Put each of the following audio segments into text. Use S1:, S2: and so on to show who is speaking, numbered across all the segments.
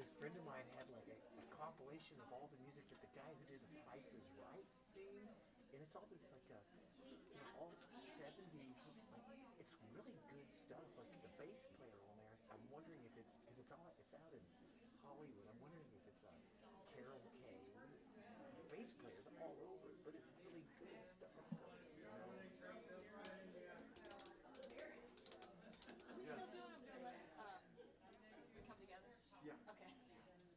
S1: This friend of mine had like a compilation of all the music that the guy who did the Price is Right theme, and it's all this like all 70s. Like, it's really good stuff. Like the bass player on there, I'm wondering if it's because it's out in Hollywood. I'm wondering if it's Carol Kay. The bass player's all over it, but it's really good stuff.
S2: Are we still doing We Come Together?
S1: Yeah.
S2: Okay.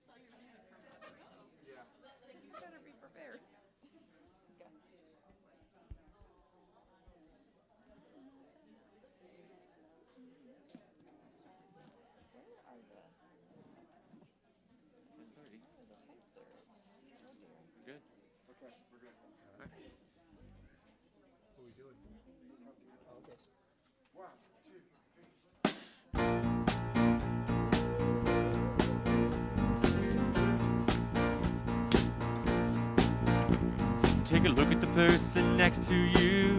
S2: Saw your music from us. Oh.
S1: Yeah.
S2: You better be prepared. Okay.
S3: Good.
S1: Okay, we're good. All right. What are we doing? Oh, okay. 1, 2, 3.
S3: Take a look at the person next to you.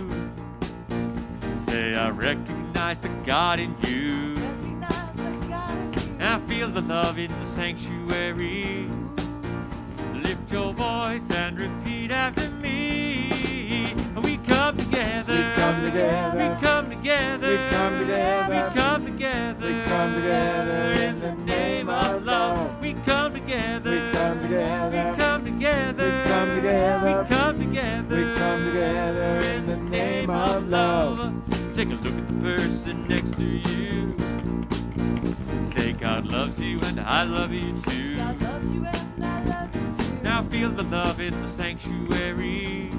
S3: Say, I recognize the God in you. I feel the love in the sanctuary. Lift your voice and repeat after me. We come together.
S1: We come together.
S3: We come together.
S1: We come together.
S3: We come together.
S1: We come together
S3: in the name of love. We come together.
S1: We come together.
S3: We come together.
S1: We come together.
S3: We come together.
S1: We come together in the name of love.
S3: Take a look at the person next to you. Say, God loves you and I love you too.
S2: God loves you and I love you too.
S3: Now feel the love in the sanctuary.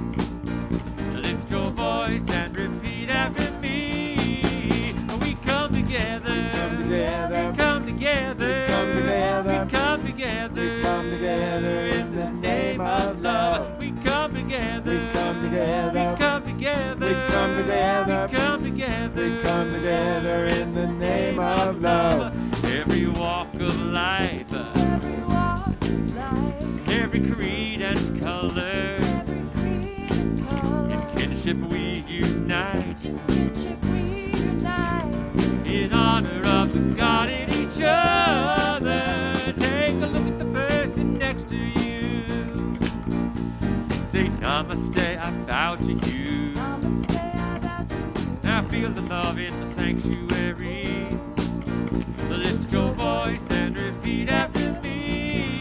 S3: Lift your voice and repeat after me. We come together.
S1: We come together.
S3: We come together.
S1: We come together.
S3: We come together.
S1: We come together in the name of love.
S3: We come together.
S1: We come together.
S3: We come together.
S1: We come together.
S3: We come together.
S1: We come together in the name of love.
S3: Every walk of life.
S2: Every walk of life.
S3: Every creed and color.
S2: Every creed and color.
S3: In kinship we unite.
S2: In kinship we unite.
S3: In honor of the God in each other. Take a look at the person next to you. Say namaste, I bow to you.
S2: Namaste, I bow to you.
S3: Now feel the love in the sanctuary. Lift your voice and repeat after me.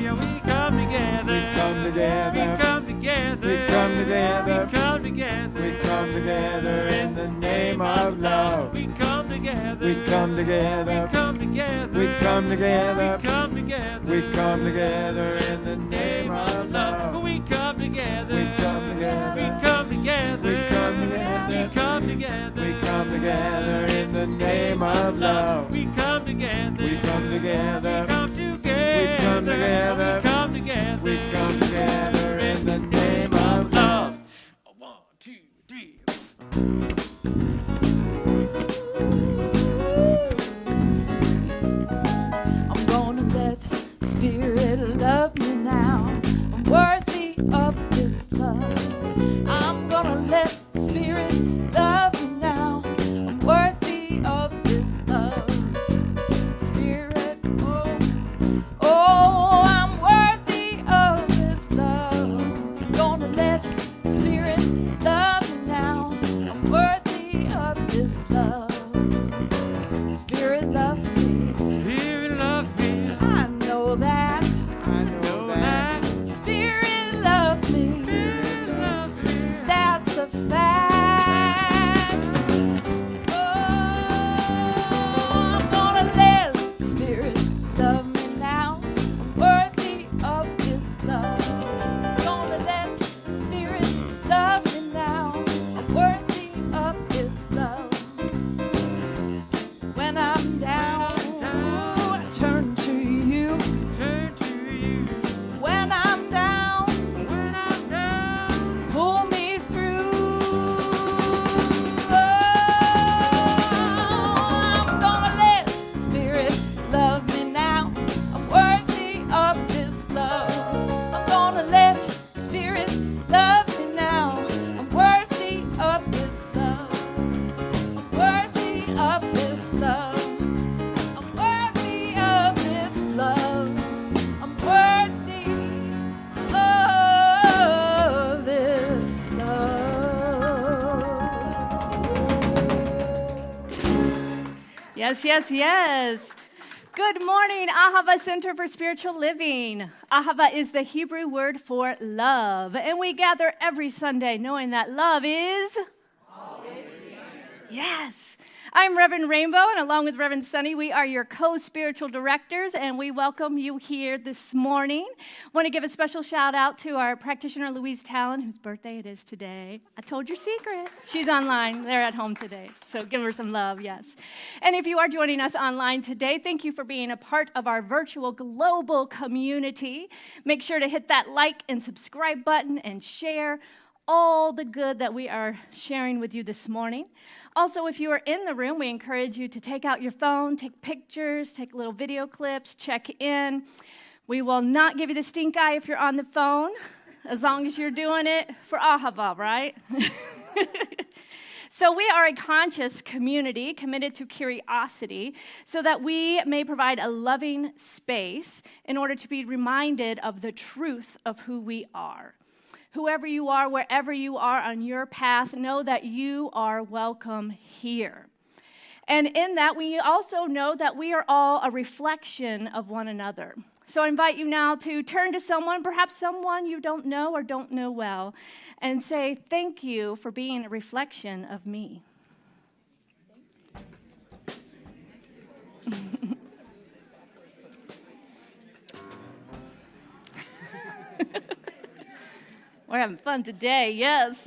S3: We come together.
S1: We come together.
S3: We come together.
S1: We come together.
S3: We come together.
S1: We come together in the name of love.
S3: We come together.
S1: We come together.
S3: We come together.
S1: We come together.
S3: We come together.
S1: We come together in the name of love.
S3: We come together.
S1: We come together.
S3: We come together.
S1: We come together.
S3: We come together.
S1: We come together in the name of love.
S3: We come together.
S1: We come together.
S3: We come together.
S1: We come together.
S3: We come together.
S1: We come together in the name of love.
S3: 1, 2, 3.
S2: I'm gonna let Spirit love me now. I'm worthy of His love. I'm gonna let Spirit love me now. I'm worthy of His love. Spirit, oh, I'm worthy of His love. Gonna let Spirit love me now. I'm worthy of His love. Spirit loves me.
S3: Spirit loves me.
S2: I know that.
S1: I know that.
S2: Spirit fact. Oh, I'm gonna let Spirit love me now. I'm worthy of His love. Gonna let Spirit love me now. I'm worthy of His love. When I'm down, ooh, I turn to you.
S3: Turn to you.
S2: When I'm down,
S3: When I'm down.
S2: pull me through. Oh, I'm gonna let Spirit love me now. I'm worthy of His love. I'm gonna let Spirit love me now. I'm worthy of His love. I'm worthy of His love. I'm worthy of His love. I'm worthy of this love.
S4: Yes, yes, yes. Good morning, Ahava Center for Spiritual Living. Ahava is the Hebrew word for love, and we gather every Sunday knowing that love is always the answer. Yes. I'm Reverend Rainbow, and along with Reverend Soni, we are your co-spiritual directors, and we welcome you here this morning. Want to give a special shout out to our practitioner, Louise Talon, whose birthday it is today. I told your secret. She's online. They're at home today, so give her some love, yes. And if you are joining us online today, thank you for being a part of our virtual global community. Make sure to hit that like and subscribe button and share all the good that we are sharing with you this morning. Also, if you are in the room, we encourage you to take out your phone, take pictures, take little video clips, check in. We will not give you the stink eye if you're on the phone, as long as you're doing it for Ahava, right? So we are a conscious community committed to curiosity so that we may provide a loving space in order to be reminded of the truth of who we are. Whoever you are, wherever you are on your path, know that you are welcome here. And in that, we also know that we are all a reflection of one another. So I invite you now to turn to someone, perhaps someone you don't know or don't know well, and say, thank you for being a reflection of me. We're having fun today, yes.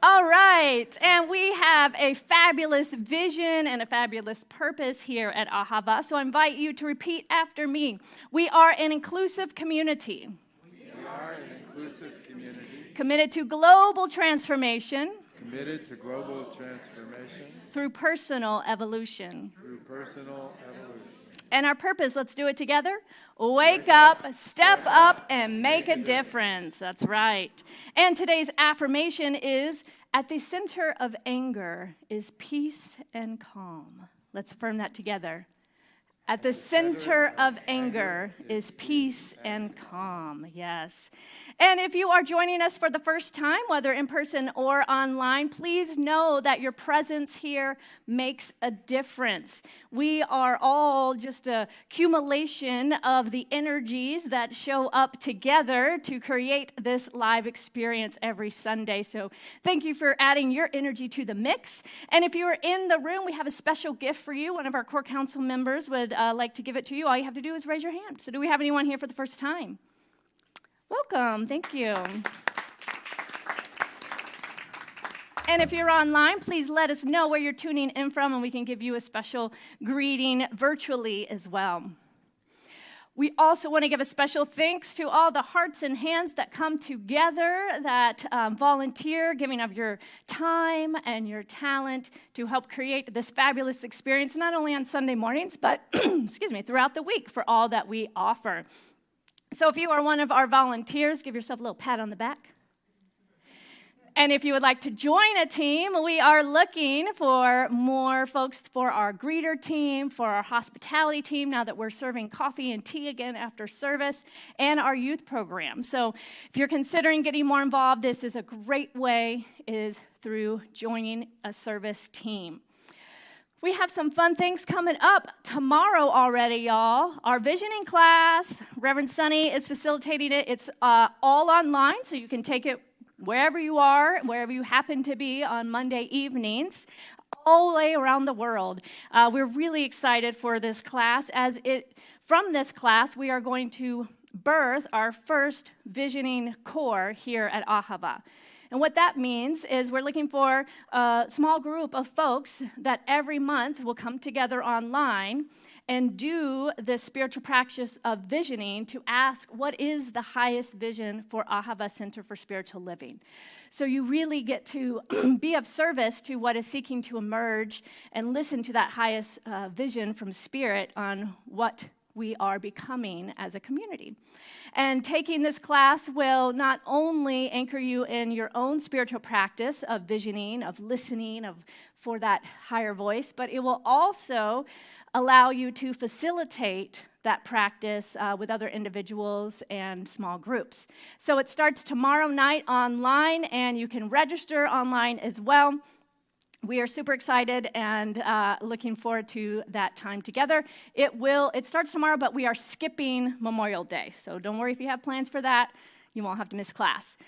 S4: All right, and we have a fabulous vision and a fabulous purpose here at Ahava, so I invite you to repeat after me. We are an inclusive community.
S5: We are an inclusive community
S4: Committed to global transformation
S5: committed to global transformation
S4: through personal evolution.
S5: through personal evolution.
S4: And our purpose, let's do it together. Wake up, step up, and make a difference. That's right. And today's affirmation is, at the center of anger is peace and calm. Let's affirm that together. At the center of anger is peace and calm. Yes. And if you are joining us for the first time, whether in person or online, please know that your presence here makes a difference. We are all just a accumulation of the energies that show up together to create this live experience every Sunday. So thank you for adding your energy to the mix. And if you are in the room, we have a special gift for you. One of our core council members would like to give it to you. All you have to do is raise your hand. So do we have anyone here for the first time? Welcome. Thank you. And if you're online, please let us know where you're tuning in from, and we can give you a special greeting virtually as well. We also want to give a special thanks to all the hearts and hands that come together, that volunteer, giving of your time and your talent to help create this fabulous experience, not only on Sunday mornings, but throughout the week for all that we offer. So if you are one of our volunteers, give yourself a little pat on the back. And if you would like to join a team, we are looking for more folks for our greeter team, for our hospitality team, now that we're serving coffee and tea again after service, and our youth program. So if you're considering getting more involved, this is a great way, is through joining a service team. We have some fun things coming up tomorrow already, y'all. Our visioning class, Reverend Soni is facilitating it. It's all online, so you can take it wherever you are, wherever you happen to be on Monday evenings, all the way around the world. We're really excited for this class. From this class, we are going to birth our first visioning core here at Ahava. And what that means is we're looking for a small group of folks that every month will come together online and do this spiritual practice of visioning to ask what is the highest vision for Ahava Center for Spiritual Living. So you really get to be of service to what is seeking to emerge and listen to that highest vision from Spirit on what we are becoming as a community. And taking this class will not only anchor you in your own spiritual practice of visioning, of listening, for that higher voice, but it will also allow you to facilitate that practice with other individuals and small groups. So it starts tomorrow night online, and you can register online as well. We are super excited and looking forward to that time together. It starts tomorrow, but we are skipping Memorial Day. So don't worry if you have plans for that. You won't have to miss class.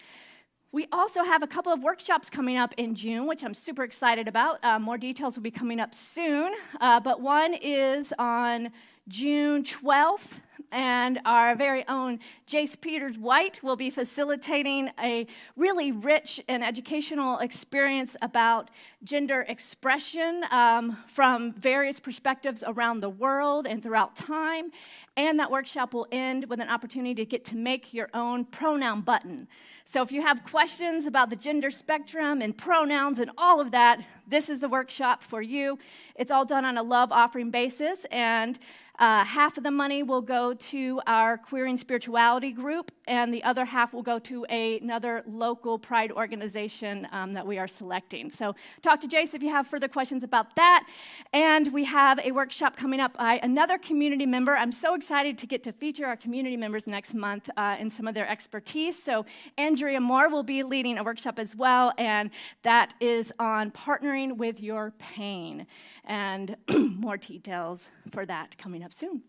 S4: We also have a couple of workshops coming up in June, which I'm super excited about. More details will be coming up soon. But one is on June 12th, and our very own Jace Peters-White will be facilitating a really rich and educational experience about gender expression from various perspectives around the world and throughout time. And that workshop will end with an opportunity to get to make your own pronoun button. So if you have questions about the gender spectrum and pronouns and all of that, this is the workshop for you. It's all done on a love offering basis, and half of the money will go to our Queering Spirituality group, and the other half will go to another local pride organization that we are selecting. So talk to Jace if you have further questions about that. And we have a workshop coming up by another community member. I'm so excited to get to feature our community members next month in some of their expertise. So Andrea Moore will be leading a workshop as well, and that is on partnering with your pain. And more details for that coming up soon.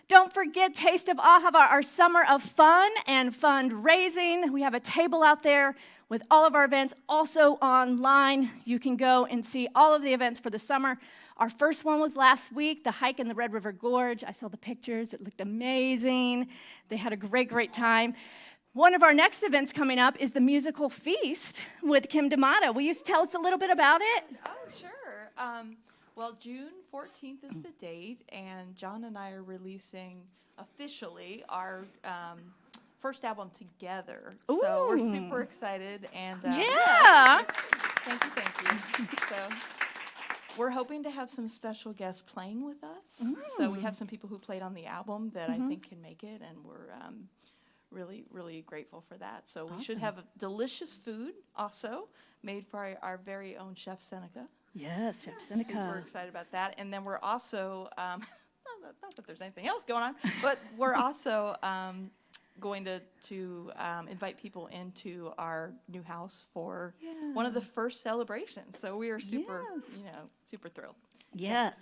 S4: Don't forget Taste of Ahava, our summer of fun and fundraising. We have a table out there with all of our events. Also online, you can go and see all of the events for the summer. Our first one was last week, the hike in the Red River Gorge. I saw the pictures. It looked amazing. They had a great, great time. One of our next events coming up is the musical feast with Kim D'Amato. Will you tell us a little bit about it?
S6: Oh, sure. Well, June 14th is the date, and John and I are releasing officially our first album together.
S4: Ooh.
S6: So we're super excited. And
S4: Yeah.
S6: Thank you. So we're hoping to have some special guests playing with us. So we have some people who played on the album that I think can make it, and we're really, really grateful for that. So we should have delicious food also made for our very own Chef Seneca.
S4: Yes, Chef Seneca.
S6: Super excited about that. And then we're also, not that there's anything else going on, but we're also going to invite people into our new house for one of the first celebrations. So we are super, super thrilled.
S4: Yes.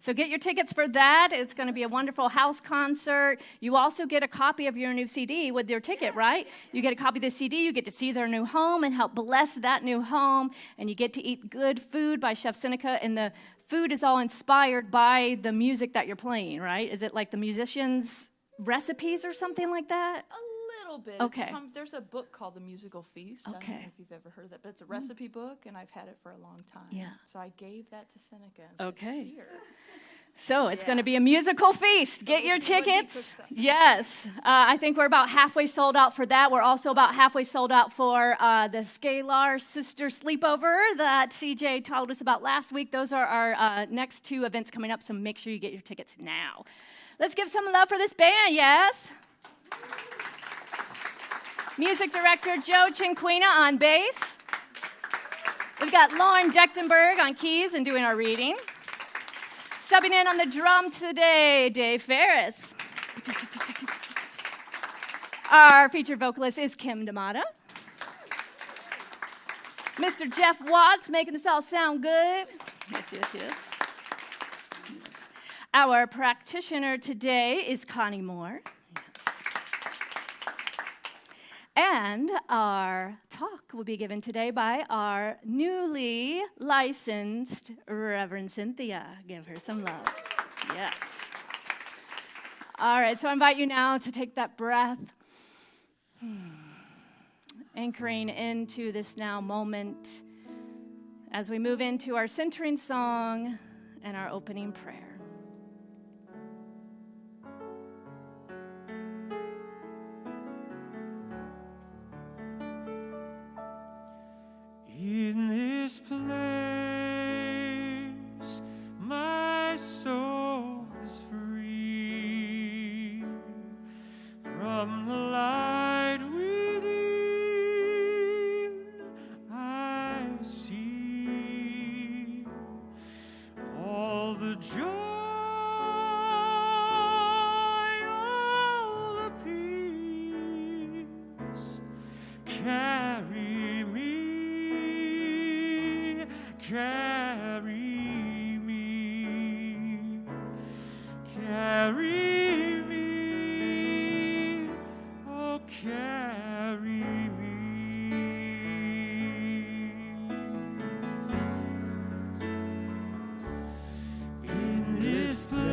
S4: So get your tickets for that. It's going to be a wonderful house concert. You also get a copy of your new CD with your ticket, right? You get a copy of the CD. You get to see their new home and help bless that new home. And you get to eat good food by Chef Seneca. And the food is all inspired by the music that you're playing, right? Is it like the musicians' recipes or something like that?
S6: A little bit.
S4: Okay.
S6: There's a book called The Musical Feast. I don't know if you've ever heard of that, but it's a recipe book, and I've had it for a long time.
S4: Yeah.
S6: So I gave that to Seneca. And said,
S4: Okay.
S6: Here.
S4: So it's going to be a musical feast. Get your
S6: let's see what he
S4: tickets.
S6: cooks up.
S4: Yes. I think we're about halfway sold out for that. We're also about halfway sold out for the Scalar Sister Sleepover that CJ told us about last week. Those are our next two events coming up, so make sure you get your tickets now. Let's give some love for this band, yes? Music director Joe Cinquina on bass. We've got Lauren Dechtenberg on keys and doing our reading. Subbing in on the drum today, Dave Ferris. Our featured vocalist is Kim D'Amato. Mr. Jeff Watts making us all sound good. Yes. Our practitioner today is Connie Moore. Yes. And our talk will be given today by our newly licensed Reverend Cynthia. Give her some love. Yes. All right, so I invite you now to take that breath, anchoring into this now moment as we move into our centering song and our opening prayer.
S3: In this place, my soul is free from the light within. I see all the joy, all the peace. Carry me. Carry me, carry me, oh, carry me. In this place,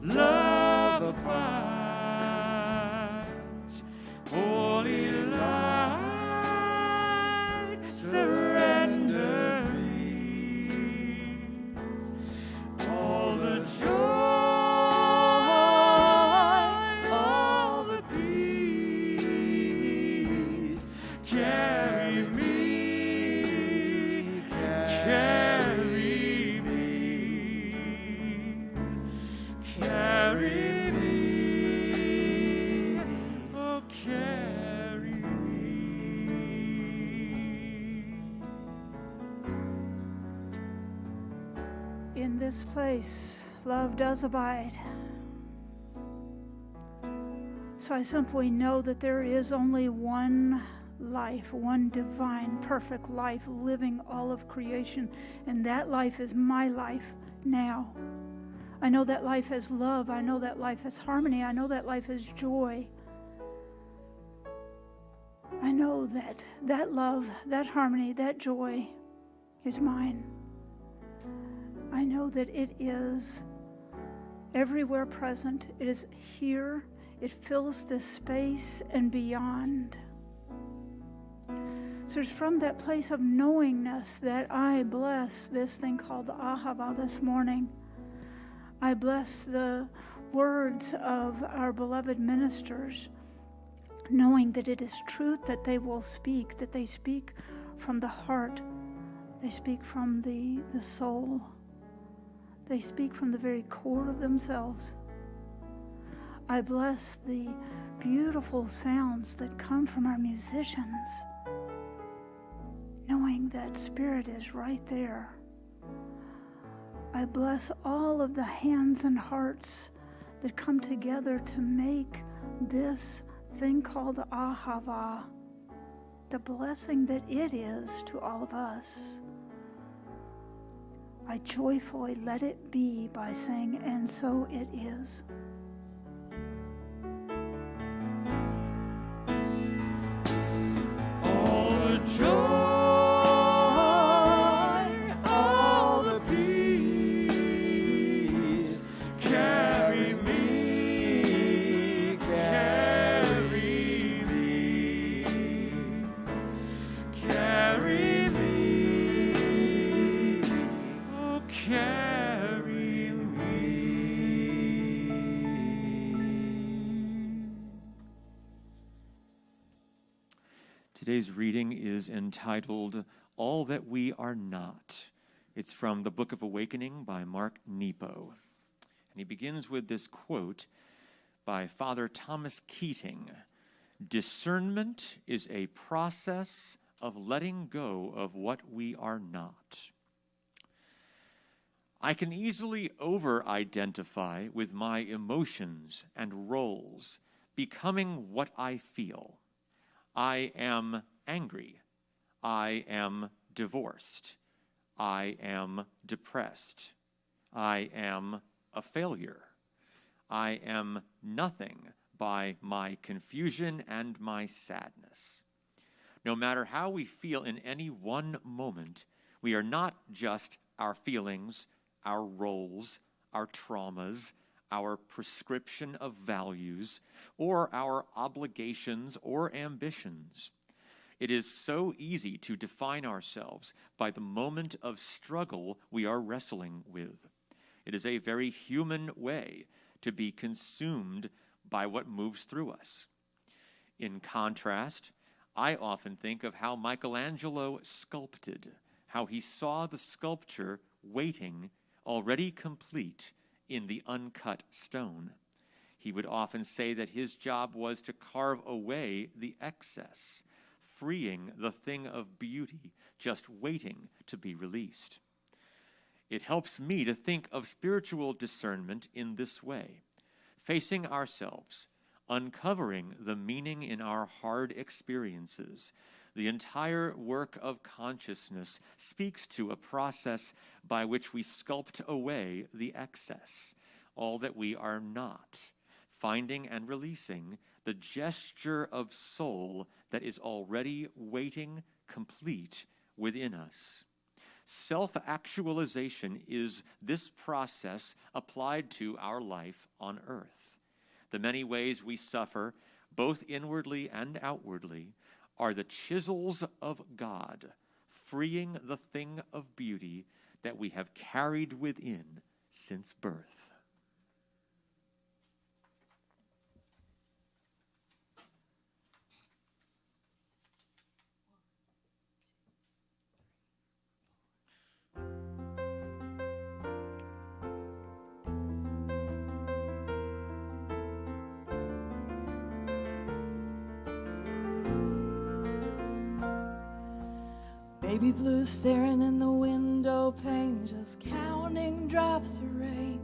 S3: love abides, holy light. Surrender me all the joy, all the peace. Carry me, carry me, carry me, oh, carry me.
S7: In this place, love does abide. So I simply know that there is only one life, one divine, perfect life living all of creation, and that life is my life now. I know that life has love. I know that life has harmony. I know that life has joy. I know that that love, that harmony, that joy is mine. I know that it is everywhere present. It is here. It fills this space and beyond. So it's from that place of knowingness that I bless this thing called Ahava this morning. I bless the words of our beloved ministers, knowing that it is truth that they will speak, that they speak from the heart. They speak from the soul. They speak from the very core of themselves. I bless the beautiful sounds that come from our musicians, knowing that Spirit is right there. I bless all of the hands and hearts that come together to make this thing called Ahava the blessing that it is to all of us. I joyfully let it be by saying, and so it is.
S3: All the joy, all the peace, carry me, carry me, carry me, oh, carry me. Today's reading is entitled, All That We Are Not. It's from the Book of Awakening by Mark Nepo. And he begins with this quote by Father Thomas Keating. Discernment is a process of letting go of what we are not. I can easily over-identify with my emotions and roles, becoming what I feel. I am angry. I am divorced. I am depressed. I am a failure. I am nothing by my confusion and my sadness. No matter how we feel in any one moment, we are not just our feelings, our roles, our traumas, our prescription of values, or our obligations or ambitions. It is so easy to define ourselves by the moment of struggle we are wrestling with. It is a very human way to be consumed by what moves through us. In contrast, I often think of how Michelangelo sculpted, how he saw the sculpture waiting, already complete, in the uncut stone. He would often say that his job was to carve away the excess, freeing the thing of beauty just waiting to be released. It helps me to think of spiritual discernment in this way, facing ourselves, uncovering the meaning in our hard experiences. The entire work of consciousness speaks to a process by which we sculpt away the excess, all that we are not, finding and releasing the gesture of soul that is already waiting complete within us. Self-actualization is this process applied to our life on earth. The many ways we suffer, both inwardly and outwardly, are the chisels of God, freeing the thing of beauty that we have carried within since birth.
S2: Baby blue staring in the window pane, just counting drops of rain,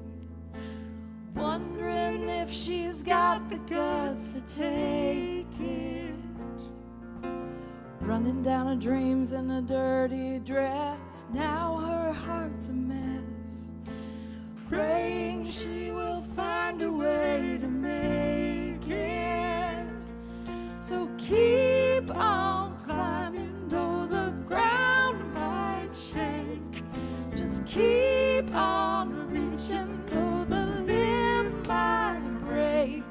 S2: wondering if she's got the guts to take it. Running down her dreams in a dirty dress, now her heart's a mess, praying she will find a way to make it. So keep on climbing, though the ground might shake. Just keep on reaching, though the limb might break.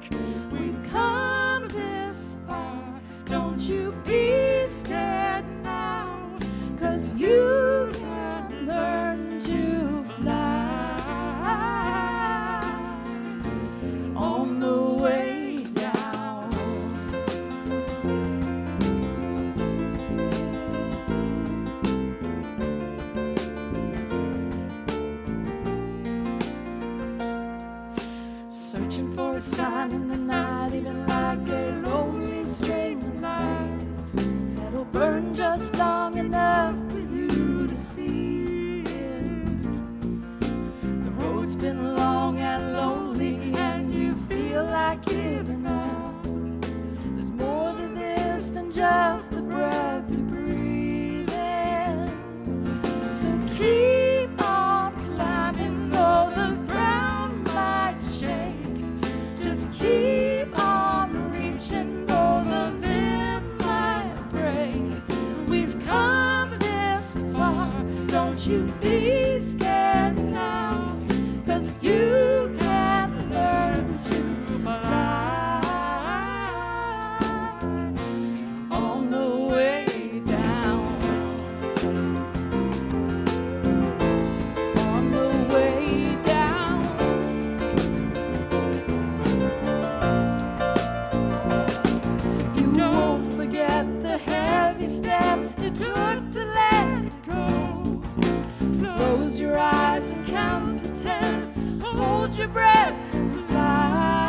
S2: We've come this far, don't you be scared now, 'cause you can learn to fly on the way down. Searching for a sign in the night, even like a lonely string of lights that'll burn just long enough for you to see it. The road's been long and lonely, and you feel like giving up. There's more to this than just the breath you breathe in. So keep on climbing, though the ground might shake. Just keep on reaching, though the limb might break. We've come this far, don't you be scared now, 'cause you can learn to fly on the way down. On the way down. You won't forget the heavy steps you took to let it go. Close your eyes and count to 10. Hold your breath and fly.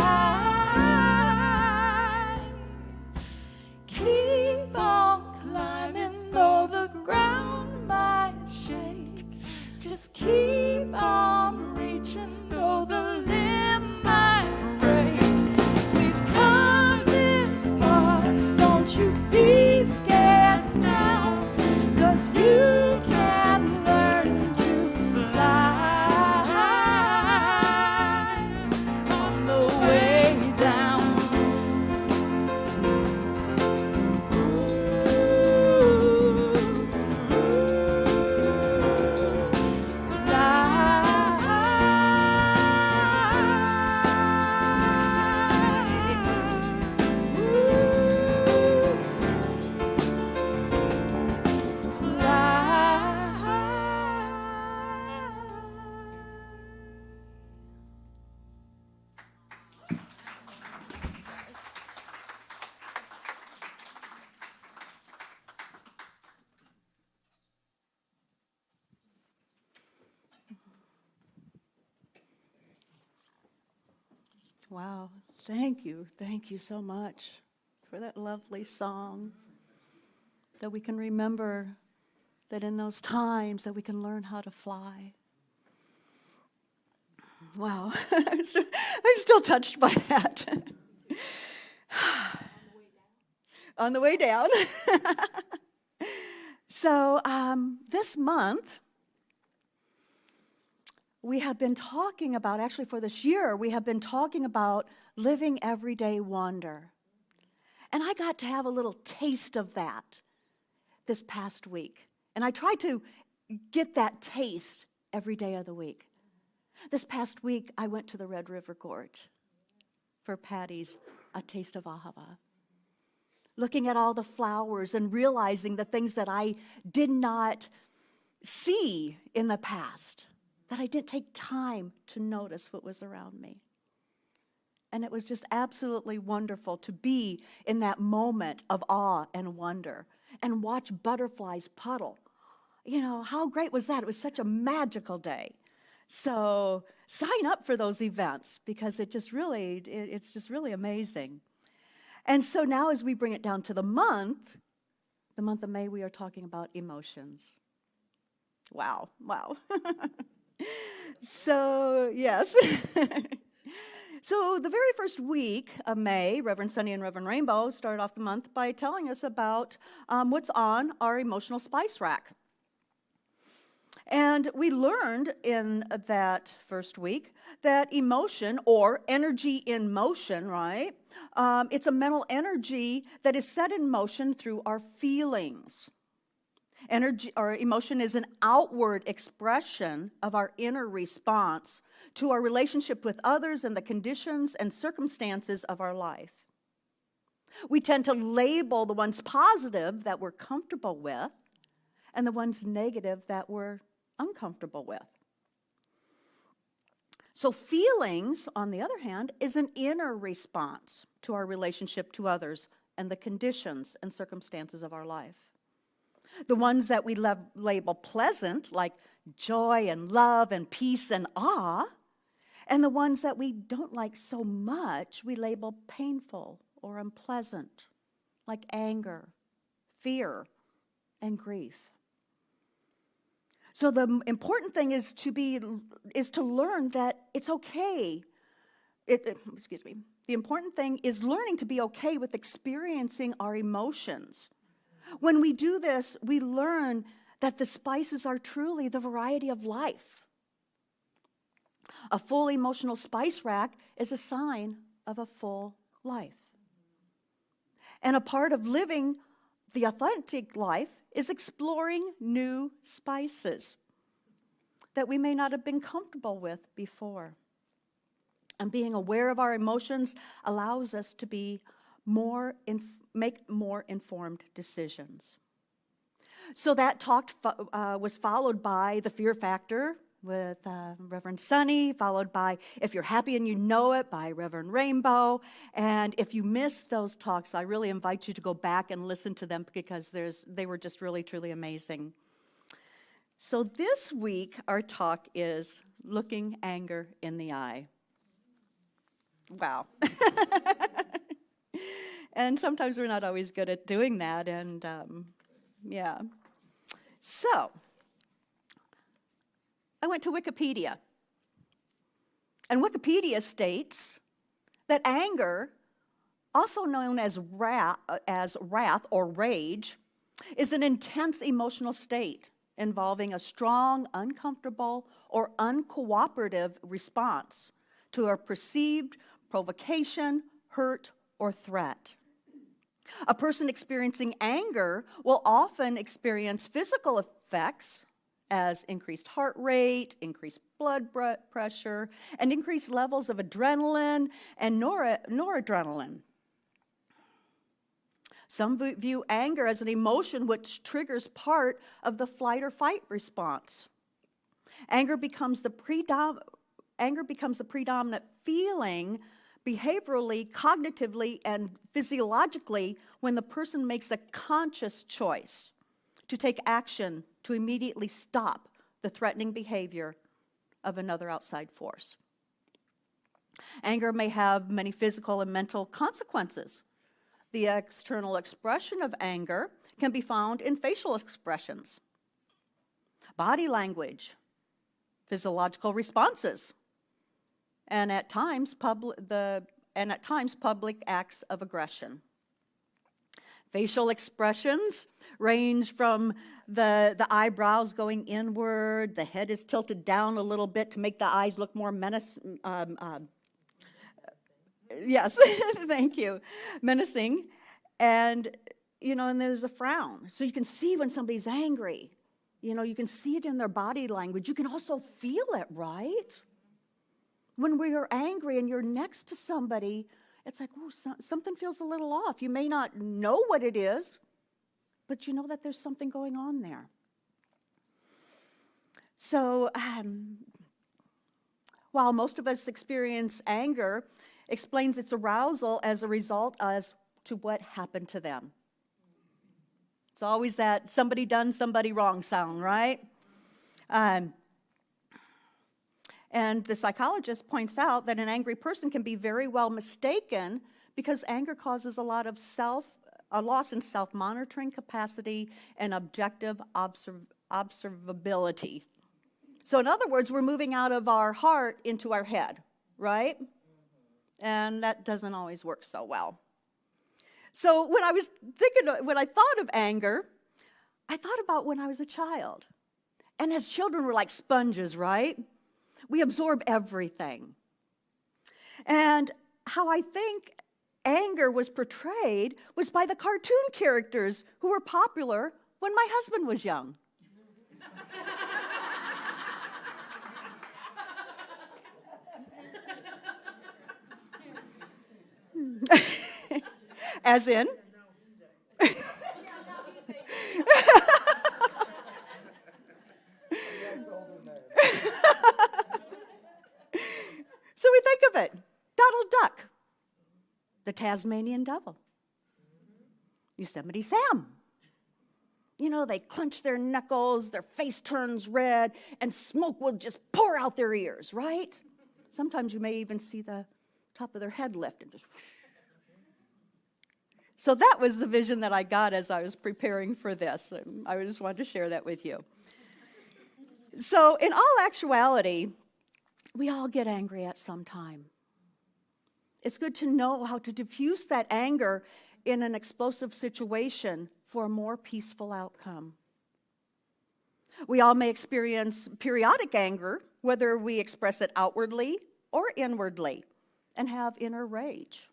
S2: Keep on climbing, though the ground might shake. Just keep on reaching, though the limb might break. We've come this far, don't you be scared now, 'cause you can learn to fly
S8: Wow. Thank you. Thank you so much for that lovely song. That we can remember that in those times that we can learn how to fly. Wow. I'm still touched by that. On the way down. So this month, we have been talking about, actually for this year, we have been talking about living everyday wonder. And I got to have a little taste of that this past week. And I tried to get that taste every day of the week. This past week, I went to the Red River Gorge for Patty's A Taste of Ahava. Looking at all the flowers and realizing the things that I did not see in the past, that I didn't take time to notice what was around me. And it was just absolutely wonderful to be in that moment of awe and wonder and watch butterflies puddle. You know, how great was that? It was such a magical day. So sign up for those events because it's just really amazing. And so now as we bring it down to the month of May, we are talking about emotions. Wow. So, yes. So the very first week of May, Reverend Soni and Reverend Rainbow started off the month by telling us about what's on our emotional spice rack. And we learned in that first week that emotion, or energy in motion, right? It's a mental energy that is set in motion through our feelings. Energy or emotion is an outward expression of our inner response to our relationship with others and the conditions and circumstances of our life. We tend to label the ones positive that we're comfortable with and the ones negative that we're uncomfortable with. So feelings, on the other hand, is an inner response to our relationship to others and the conditions and circumstances of our life. The ones that we label pleasant, like joy and love and peace and awe, and the ones that we don't like so much, we label painful or unpleasant, like anger, fear, and grief. So the important thing is to learn that it's okay. The important thing is learning to be okay with experiencing our emotions. When we do this, we learn that the spices are truly the variety of life. A full emotional spice rack is a sign of a full life. And a part of living the authentic life is exploring new spices that we may not have been comfortable with before. And being aware of our emotions allows us to be make more informed decisions. So that talk was followed by the fear factor with Reverend Soni, followed by If You're Happy and You Know It by Reverend Rainbow. And if you missed those talks, I really invite you to go back and listen to them because they were just really, truly amazing. So this week, our talk is looking anger in the eye. Wow. And sometimes we're not always good at doing that, and yeah. So, I went to Wikipedia, and Wikipedia states that anger, also known as wrath or rage, is an intense emotional state involving a strong, uncomfortable, or uncooperative response to a perceived provocation, hurt, or threat. A person experiencing anger will often experience physical effects as increased heart rate, increased blood pressure, and increased levels of adrenaline and noradrenaline. Some view anger as an emotion which triggers part of the flight or fight response. Anger becomes the predominant feeling behaviorally, cognitively, and physiologically when the person makes a conscious choice to take action to immediately stop the threatening behavior of another outside force. Anger may have many physical and mental consequences. The external expression of anger can be found in facial expressions, body language, physiological responses, and at times public acts of aggression. Facial expressions range from the eyebrows going inward, the head is tilted down a little bit to make the eyes look more menacing. Yes, thank you. Menacing. And, and there's a frown. So you can see when somebody's angry. You can see it in their body language. You can also feel it, right? When we are angry and you're next to somebody, it's like, oh, something feels a little off. You may not know what it is, but you know that there's something going on there. So, while most of us experience anger, explains its arousal as a result as to what happened to them. It's always that somebody done somebody wrong sound, right? And the psychologist points out that an angry person can be very well mistaken because anger causes a loss in self-monitoring capacity and objective observability. So in other words, we're moving out of our heart into our head, right? And that doesn't always work so well. So when I thought of anger, I thought about when I was a child. And as children, we're like sponges, right? We absorb everything. And how I think anger was portrayed was by the cartoon characters who were popular when my husband was young. As in? So we think of it. Donald Duck, the Tasmanian Devil, Yosemite Sam. They clench their knuckles, their face turns red, and smoke will just pour out their ears, right? Sometimes you may even see the top of their head lift and just whoosh. So that was the vision that I got as I was preparing for this. And I just wanted to share that with you. So in all actuality, we all get angry at some time. It's good to know how to diffuse that anger in an explosive situation for a more peaceful outcome. We all may experience periodic anger, whether we express it outwardly or inwardly, and have inner rage.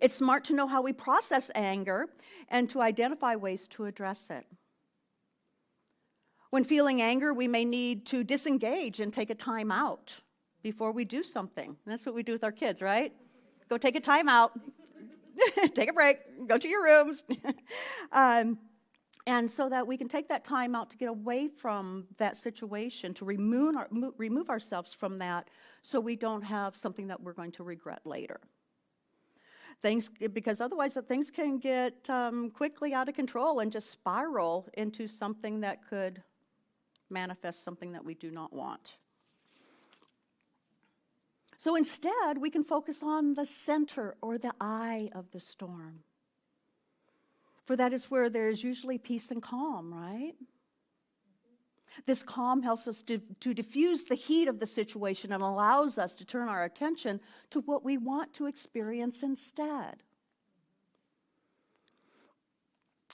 S8: It's smart to know how we process anger and to identify ways to address it. When feeling anger, we may need to disengage and take a time out before we do something. And that's what we do with our kids, right? Go take a time out, take a break, go to your rooms. And so that we can take that time out to get away from that situation, to remove ourselves from that so we don't have something that we're going to regret later. Because otherwise things can get quickly out of control and just spiral into something that could manifest something that we do not want. So instead, we can focus on the center or the eye of the storm. For that is where there's usually peace and calm, right? This calm helps us to diffuse the heat of the situation and allows us to turn our attention to what we want to experience instead.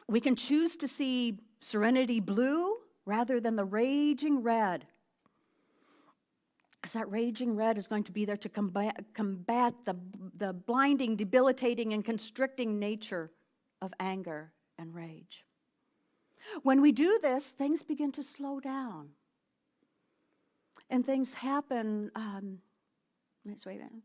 S8: We can choose to see serenity blue rather than the raging red, because that raging red is going to be there to combat the blinding, debilitating, and constricting nature of anger and rage. When we do this, things begin to slow down. And things happen, let's wait a minute.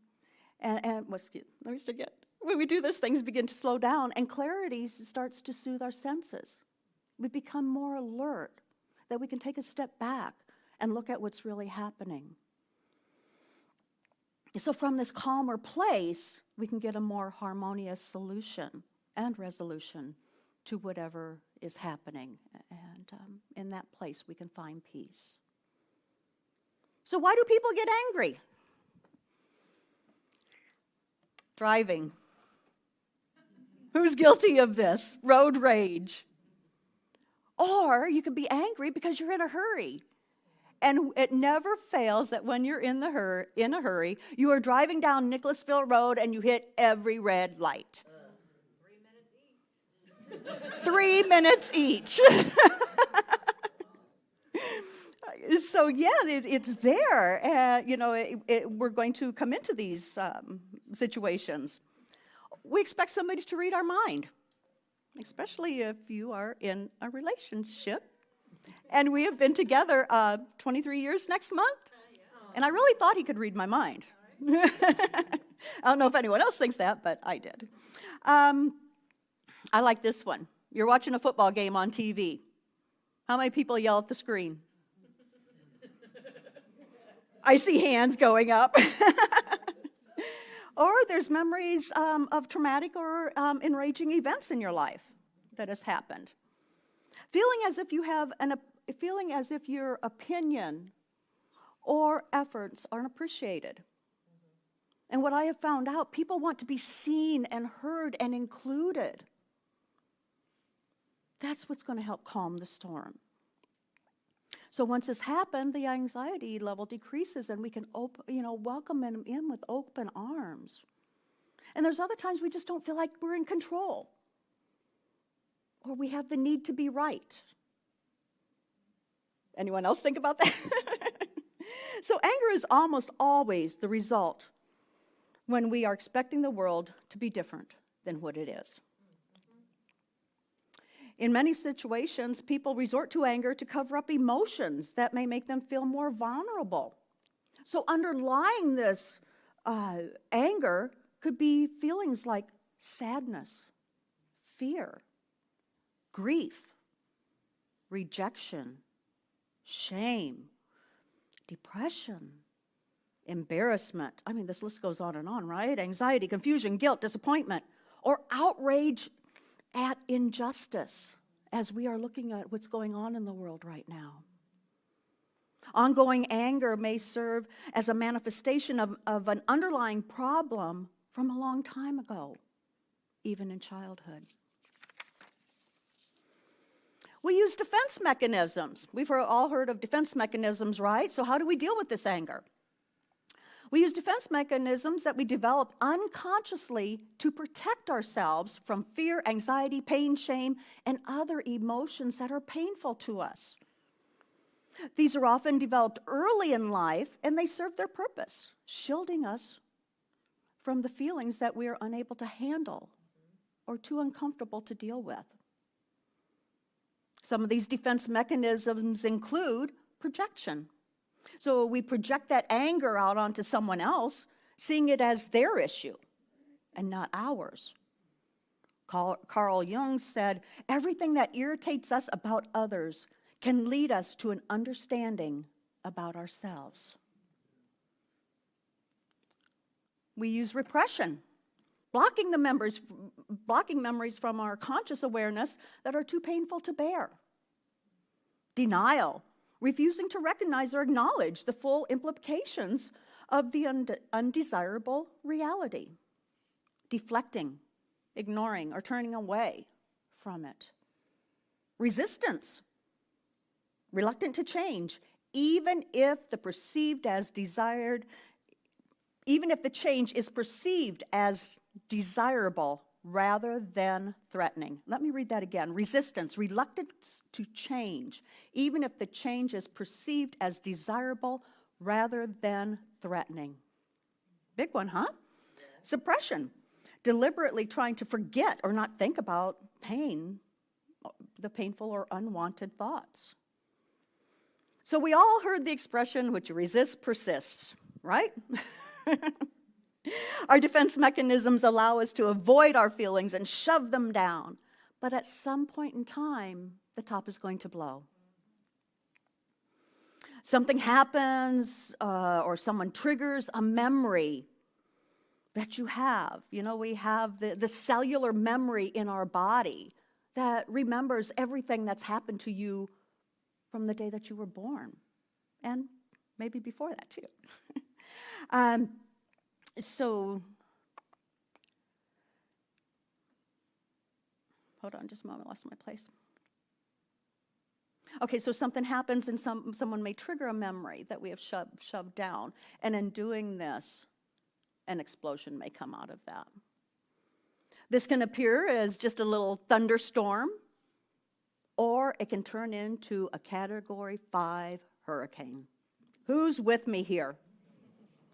S8: Let me forget. When we do this, things begin to slow down and clarity starts to soothe our senses. We become more alert, that we can take a step back and look at what's really happening. So from this calmer place, we can get a more harmonious solution and resolution to whatever is happening. And in that place, we can find peace. So why do people get angry? Driving. Who's guilty of this? Road rage. Or you could be angry because you're in a hurry. And it never fails that when you're in a hurry, you are driving down Nicholasville Road and you hit every red light. 3 minutes each. So yeah, it's there. We're going to come into these situations. We expect somebody to read our mind, especially if you are in a relationship. And we have been together 23 years next month. And I really thought he could read my mind. I don't know if anyone else thinks that, but I did. I like this one. You're watching a football game on TV. How many people yell at the screen? I see hands going up. Or there's memories of traumatic or enraging events in your life that has happened. Feeling as if your opinion or efforts aren't appreciated. And what I have found out, people want to be seen and heard and included. That's what's going to help calm the storm. So once this happened, the anxiety level decreases and we can welcome them in with open arms. And there's other times we just don't feel like we're in control. Or we have the need to be right. Anyone else think about that? So anger is almost always the result when we are expecting the world to be different than what it is. In many situations, people resort to anger to cover up emotions that may make them feel more vulnerable. So underlying this anger could be feelings like sadness, fear, grief, rejection, shame, depression, embarrassment. I mean, this list goes on and on, right? Anxiety, confusion, guilt, disappointment, or outrage at injustice, as we are looking at what's going on in the world right now. Ongoing anger may serve as a manifestation of an underlying problem from a long time ago, even in childhood. We use defense mechanisms. We've all heard of defense mechanisms, right? So how do we deal with this anger? We use defense mechanisms that we develop unconsciously to protect ourselves from fear, anxiety, pain, shame, and other emotions that are painful to us. These are often developed early in life, and they serve their purpose, shielding us from the feelings that we are unable to handle or too uncomfortable to deal with. Some of these defense mechanisms include projection. So we project that anger out onto someone else, seeing it as their issue and not ours. Carl Jung said, everything that irritates us about others can lead us to an understanding about ourselves. We use repression, blocking memories from our conscious awareness that are too painful to bear. Denial, refusing to recognize or acknowledge the full implications of the undesirable reality. Deflecting, ignoring, or turning away from it. Resistance, reluctant to change, even if the change is perceived as desirable rather than threatening. Let me read that again. Resistance, reluctance to change, even if the change is perceived as desirable rather than threatening. Big one, huh? Yeah. Suppression, deliberately trying to forget or not think about pain, the painful or unwanted thoughts. So we all heard the expression, what you resist persists, right? Our defense mechanisms allow us to avoid our feelings and shove them down. But at some point in time, the top is going to blow. Something happens or someone triggers a memory that you have. You know, we have the cellular memory in our body that remembers everything that's happened to you from the day that you were born. And maybe before that too. So hold on just a moment, I lost my place. Okay, so something happens and someone may trigger a memory that we have shoved down. And in doing this, an explosion may come out of that. This can appear as just a little thunderstorm, or it can turn into a Category 5 hurricane. Who's with me here?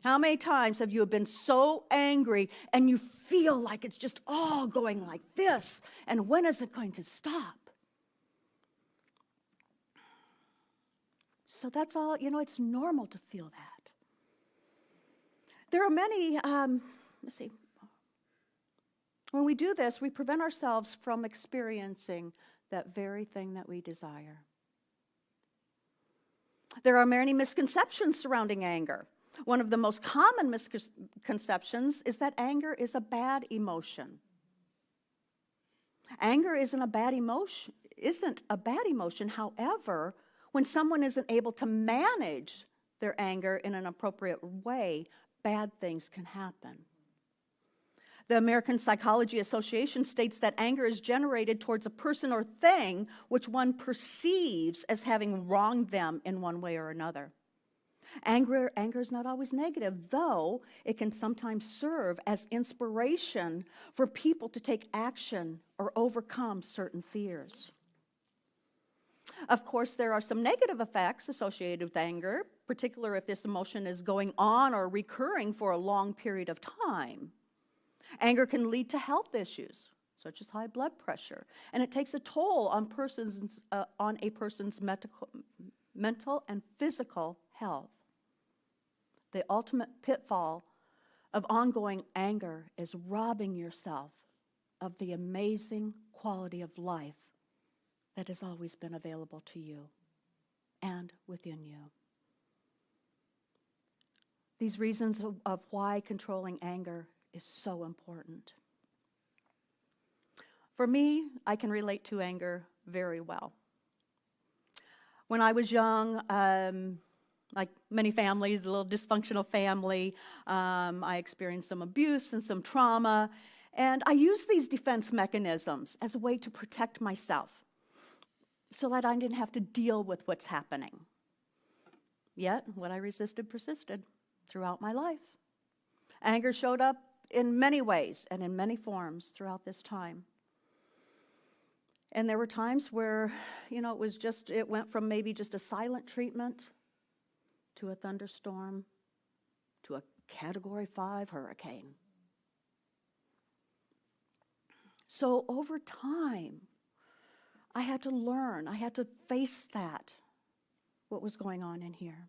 S8: How many times have you been so angry and you feel like it's just all going like this? And when is it going to stop? So that's all, it's normal to feel that. There are many, let's see. When we do this, we prevent ourselves from experiencing that very thing that we desire. There are many misconceptions surrounding anger. One of the most common misconceptions is that anger is a bad emotion. Anger isn't a bad emotion. However, when someone isn't able to manage their anger in an appropriate way, bad things can happen. The American Psychology Association states that anger is generated towards a person or thing which one perceives as having wronged them in one way or another. Anger is not always negative, though it can sometimes serve as inspiration for people to take action or overcome certain fears. Of course, there are some negative effects associated with anger, particularly if this emotion is going on or recurring for a long period of time. Anger can lead to health issues, such as high blood pressure, and it takes a toll on a person's mental and physical health. The ultimate pitfall of ongoing anger is robbing yourself of the amazing quality of life that has always been available to you and within you. These reasons of why controlling anger is so important. For me, I can relate to anger very well. When I was young, like many families, a little dysfunctional family, I experienced some abuse and some trauma, and I used these defense mechanisms as a way to protect myself so that I didn't have to deal with what's happening. Yet, what I resisted persisted throughout my life. Anger showed up in many ways and in many forms throughout this time. And there were times where, it went from maybe just a silent treatment to a thunderstorm to a Category 5 hurricane. So over time, I had to learn, I had to face what was going on in here.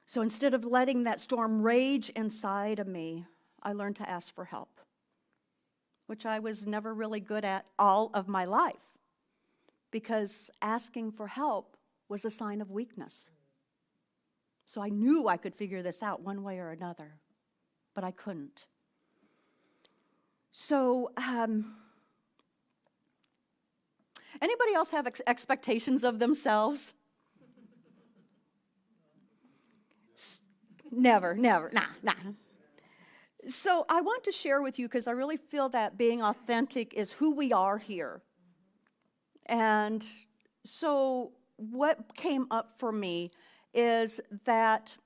S8: So instead of letting that storm rage inside of me, I learned to ask for help, which I was never really good at all of my life, because asking for help was a sign of weakness. So I knew I could figure this out one way or another, but I couldn't. So, anybody else have expectations of themselves? Never, nah. So I want to share with you, because I really feel that being authentic is who we are here. And so what came up for me is that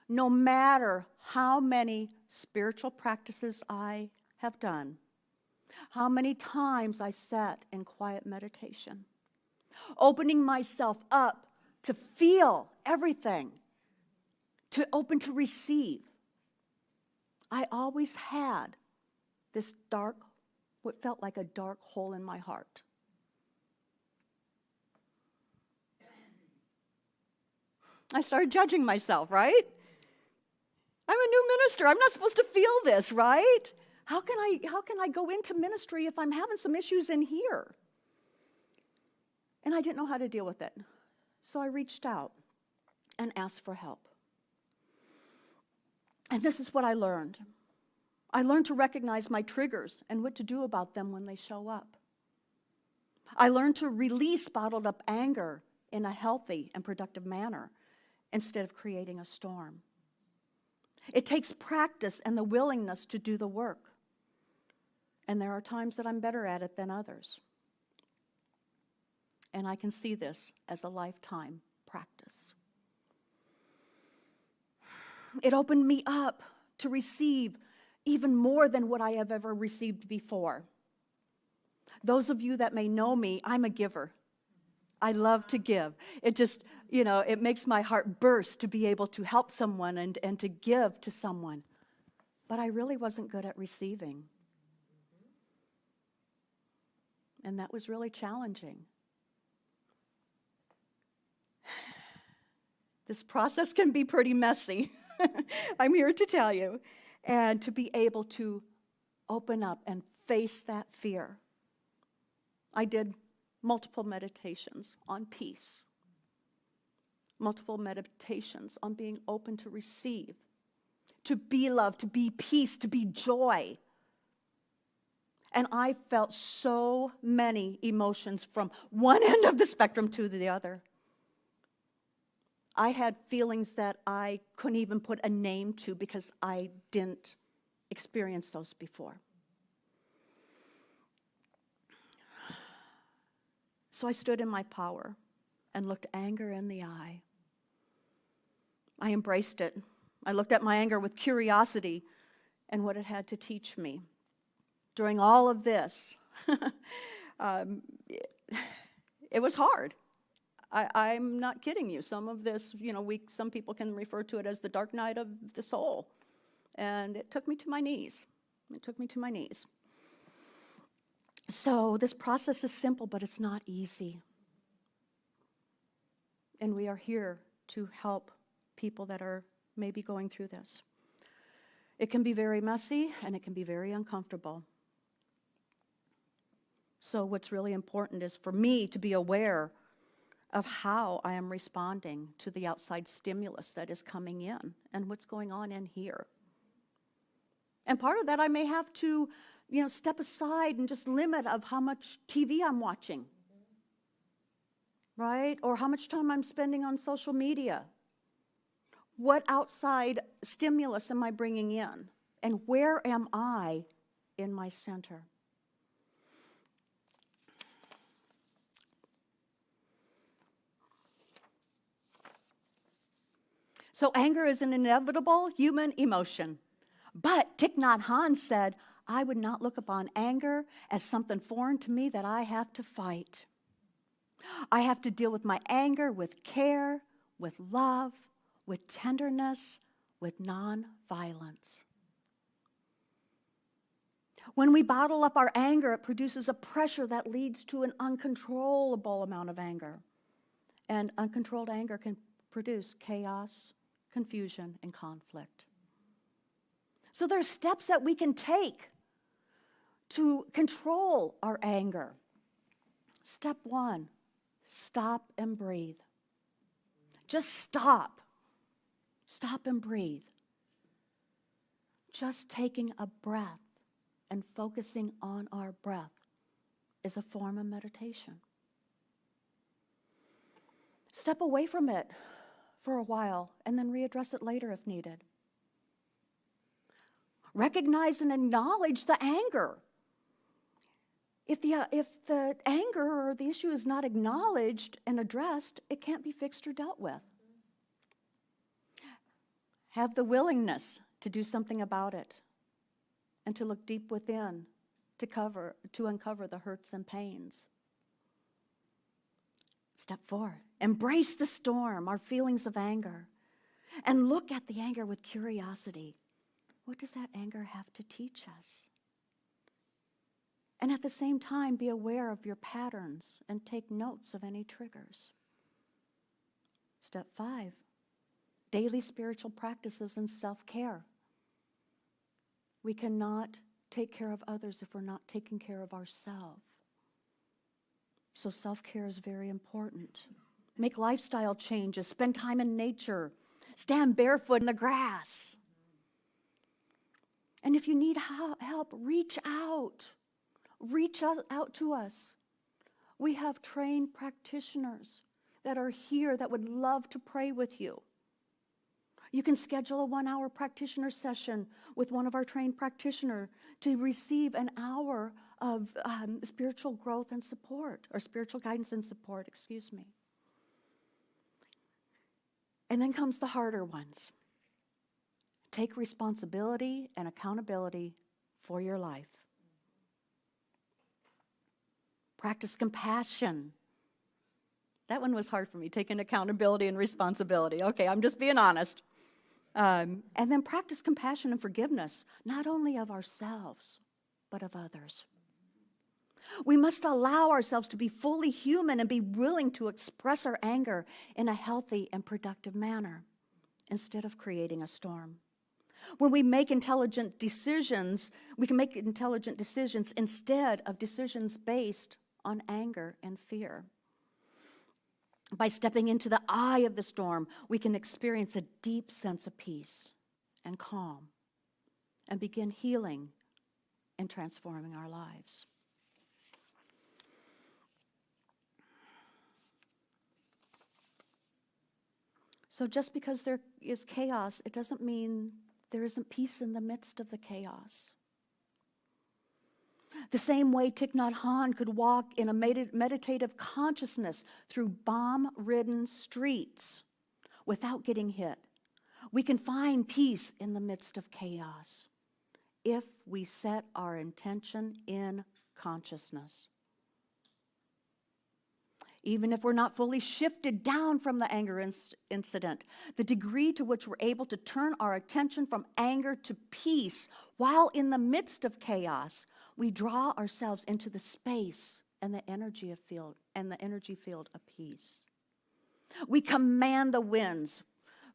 S8: no matter how many spiritual practices I have done, how many times I sat in quiet meditation, opening myself up to feel everything, to open to receive, I always had this what felt like a dark hole in my heart. I started judging myself, right? I'm a new minister. I'm not supposed to feel this, right? How can I go into ministry if I'm having some issues in here? And I didn't know how to deal with it. So I reached out and asked for help. And this is what I learned. I learned to recognize my triggers and what to do about them when they show up. I learned to release bottled up anger in a healthy and productive manner instead of creating a storm. It takes practice and the willingness to do the work. And there are times that I'm better at it than others. And I can see this as a lifetime practice. It opened me up to receive even more than what I have ever received before. Those of you that may know me, I'm a giver. I love to give. It just, it makes my heart burst to be able to help someone and to give to someone. But I really wasn't good at receiving. And that was really challenging. This process can be pretty messy. I'm here to tell you. And to be able to open up and face that fear. I did multiple meditations on peace. Multiple meditations on being open to receive, to be love, to be peace, to be joy. And I felt so many emotions from one end of the spectrum to the other. I had feelings that I couldn't even put a name to because I didn't experience those before. So I stood in my power and looked anger in the eye. I embraced it. I looked at my anger with curiosity and what it had to teach me. During all of this, it was hard. I'm not kidding you. Some of this, some people can refer to it as the dark night of the soul. And it took me to my knees. So this process is simple, but it's not easy. And we are here to help people that are maybe going through this. It can be very messy and it can be very uncomfortable. So what's really important is for me to be aware of how I am responding to the outside stimulus that is coming in and what's going on in here. And part of that I may have to, step aside and just limit of how much TV I'm watching, right? Or how much time I'm spending on social media. What outside stimulus am I bringing in? And where am I in my center? So anger is an inevitable human emotion. But Thich Nhat Hanh said, I would not look upon anger as something foreign to me that I have to fight. I have to deal with my anger with care, with love, with tenderness, with non-violence. When we bottle up our anger, it produces a pressure that leads to an uncontrollable amount of anger. And uncontrolled anger can produce chaos, confusion, and conflict. So there's steps that we can take to control our anger. Step 1, stop and breathe. Just stop. Stop and breathe. Just taking a breath and focusing on our breath is a form of meditation. Step away from it for a while and then readdress it later if needed. Recognize and acknowledge the anger. If the anger or the issue is not acknowledged and addressed, it can't be fixed or dealt with. Have the willingness to do something about it and to look deep within to uncover the hurts and pains. Step 4, embrace the storm, our feelings of anger, and look at the anger with curiosity. What does that anger have to teach us? And at the same time, be aware of your patterns and take notes of any triggers. Step 5, daily spiritual practices and self-care. We cannot take care of others if we're not taking care of ourselves. So self-care is very important. Make lifestyle changes, spend time in nature, stand barefoot in the grass. And if you need help, reach out. Reach out to us. We have trained practitioners that are here that would love to pray with you. You can schedule a 1-hour practitioner session with one of our trained practitioners to receive an hour of spiritual growth and support, or spiritual guidance and support, excuse me. And then comes the harder ones. Take responsibility and accountability for your life. Practice compassion. That one was hard for me, taking accountability and responsibility. Okay, I'm just being honest. And then practice compassion and forgiveness, not only of ourselves, but of others. We must allow ourselves to be fully human and be willing to express our anger in a healthy and productive manner instead of creating a storm. When we make intelligent decisions, we can make intelligent decisions instead of decisions based on anger and fear. By stepping into the eye of the storm, we can experience a deep sense of peace and calm and begin healing and transforming our lives. So just because there is chaos, it doesn't mean there isn't peace in the midst of the chaos. The same way Thich Nhat Hanh could walk in a meditative consciousness through bomb-ridden streets without getting hit, we can find peace in the midst of chaos if we set our intention in consciousness. Even if we're not fully shifted down from the anger incident, the degree to which we're able to turn our attention from anger to peace while in the midst of chaos, we draw ourselves into the space and the energy field of peace. We command the winds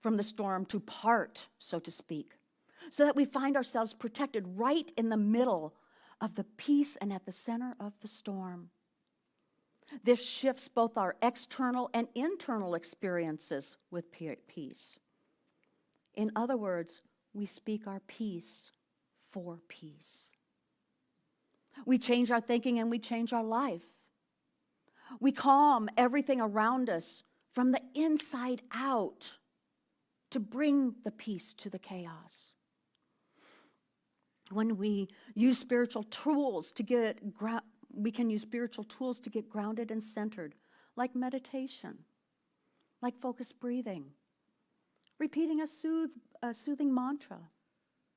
S8: from the storm to part, so to speak, so that we find ourselves protected right in the middle of the peace and at the center of the storm. This shifts both our external and internal experiences with peace. In other words, we speak our peace for peace. We change our thinking and we change our life. We calm everything around us from the inside out to bring the peace to the chaos. When we use spiritual tools we can use spiritual tools to get grounded and centered, like meditation, like focused breathing, repeating a soothing mantra,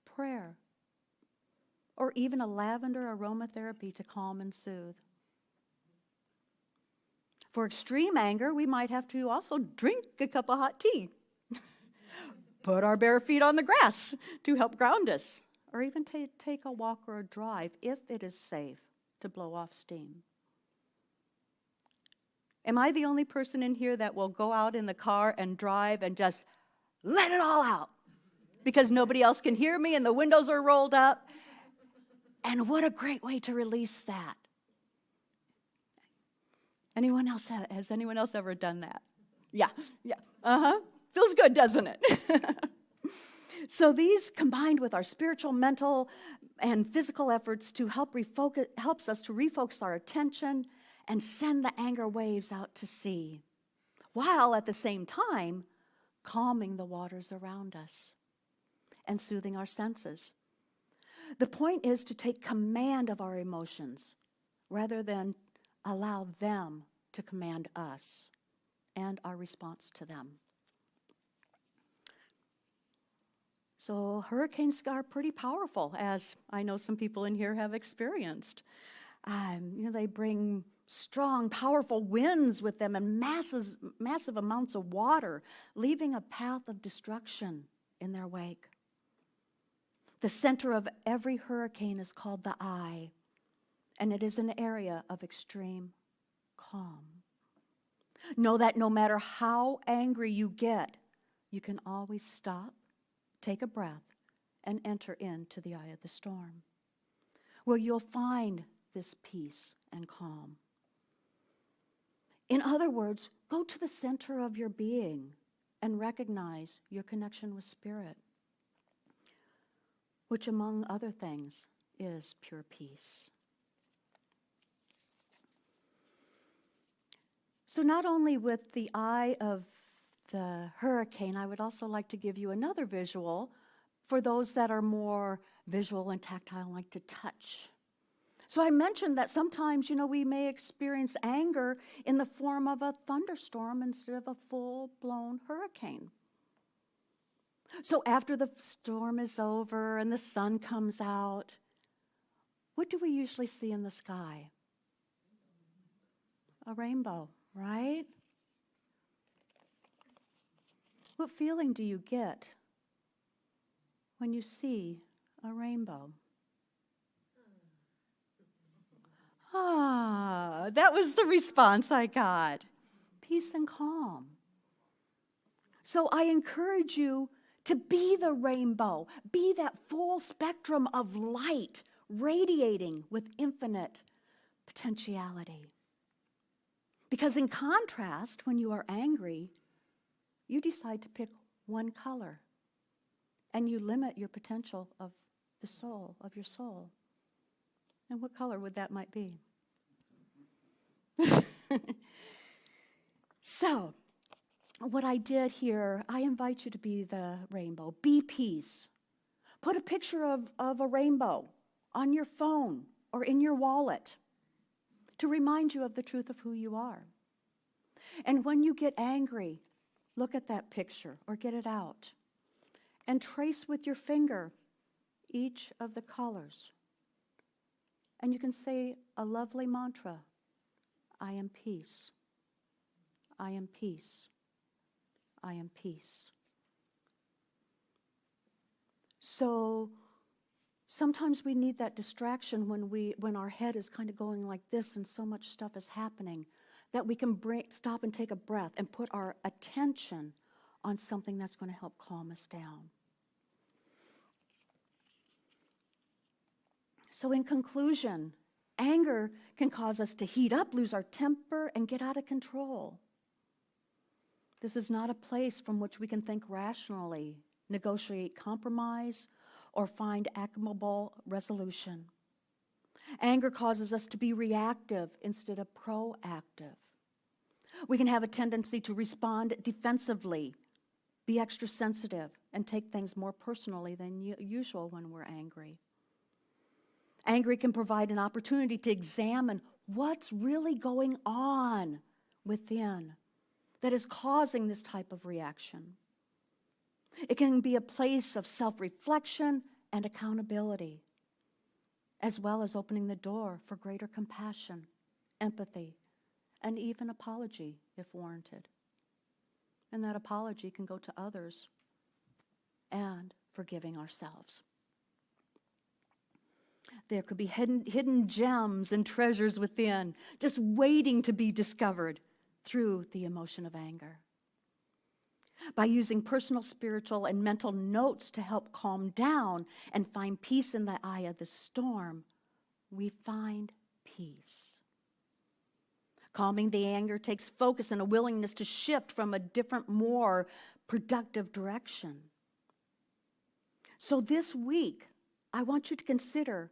S8: prayer, or even a lavender aromatherapy to calm and soothe. For extreme anger, we might have to also drink a cup of hot tea, put our bare feet on the grass to help ground us, or even take a walk or a drive if it is safe to blow off steam. Am I the only person in here that will go out in the car and drive and just let it all out because nobody else can hear me and the windows are rolled up? And what a great way to release that. Anyone else, has anyone else ever done that? Yeah. Feels good, doesn't it? So these, combined with our spiritual, mental, and physical efforts to helps us to refocus our attention and send the anger waves out to sea, while at the same time calming the waters around us and soothing our senses. The point is to take command of our emotions rather than allow them to command us and our response to them. So hurricanes are pretty powerful, as I know some people in here have experienced. They bring strong, powerful winds with them and massive amounts of water, leaving a path of destruction in their wake. The center of every hurricane is called the eye, and it is an area of extreme calm. Know that no matter how angry you get, you can always stop, take a breath, and enter into the eye of the storm, where you'll find this peace and calm. In other words, go to the center of your being and recognize your connection with Spirit, which, among other things, is pure peace. So not only with the eye of the hurricane, I would also like to give you another visual for those that are more visual and tactile and like to touch. So I mentioned that sometimes, we may experience anger in the form of a thunderstorm instead of a full-blown hurricane. So after the storm is over and the sun comes out, what do we usually see in the sky? A rainbow, right? What feeling do you get when you see a rainbow? That was the response I got. Peace and calm. So I encourage you to be the rainbow, be that full spectrum of light radiating with infinite potentiality. Because in contrast, when you are angry, you decide to pick one color and you limit your potential of the soul, of your soul. And what color would that might be? So, what I did here, I invite you to be the rainbow. Be peace. Put a picture of a rainbow on your phone or in your wallet to remind you of the truth of who you are. And when you get angry, look at that picture or get it out and trace with your finger each of the colors. And you can say a lovely mantra. I am peace. I am peace. I am peace. So sometimes we need that distraction when our head is kind of going like this and so much stuff is happening that we can stop and take a breath and put our attention on something that's going to help calm us down. So in conclusion, anger can cause us to heat up, lose our temper, and get out of control. This is not a place from which we can think rationally, negotiate compromise, or find amicable resolution. Anger causes us to be reactive instead of proactive. We can have a tendency to respond defensively, be extra sensitive, and take things more personally than usual when we're angry. Anger can provide an opportunity to examine what's really going on within that is causing this type of reaction. It can be a place of self-reflection and accountability, as well as opening the door for greater compassion, empathy, and even apology if warranted. And that apology can go to others and forgiving ourselves. There could be hidden gems and treasures within, just waiting to be discovered through the emotion of anger. By using personal, spiritual, and mental notes to help calm down and find peace in the eye of the storm, we find peace. Calming the anger takes focus and a willingness to shift from a different, more productive direction. So this week, I want you to consider,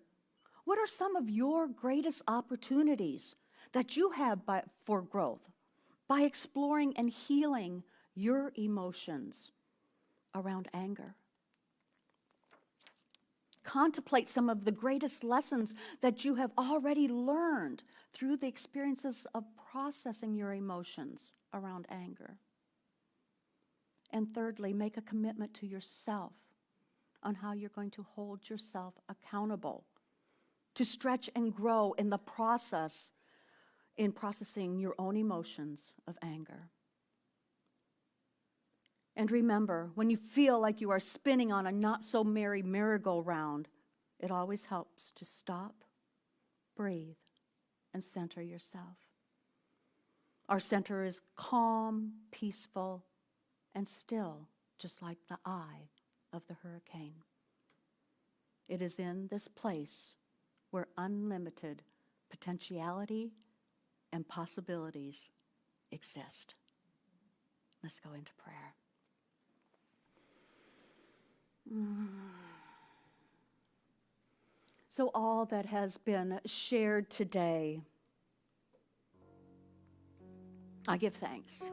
S8: what are some of your greatest opportunities that you have for growth by exploring and healing your emotions around anger? Contemplate some of the greatest lessons that you have already learned through the experiences of processing your emotions around anger. And thirdly, make a commitment to yourself on how you're going to hold yourself accountable to stretch and grow in the process in processing your own emotions of anger. And remember, when you feel like you are spinning on a not-so-merry merry-go-round, it always helps to stop, breathe, and center yourself. Our center is calm, peaceful, and still, just like the eye of the hurricane. It is in this place where unlimited potentiality and possibilities exist. Let's go into prayer. So all that has been shared today, I give thanks.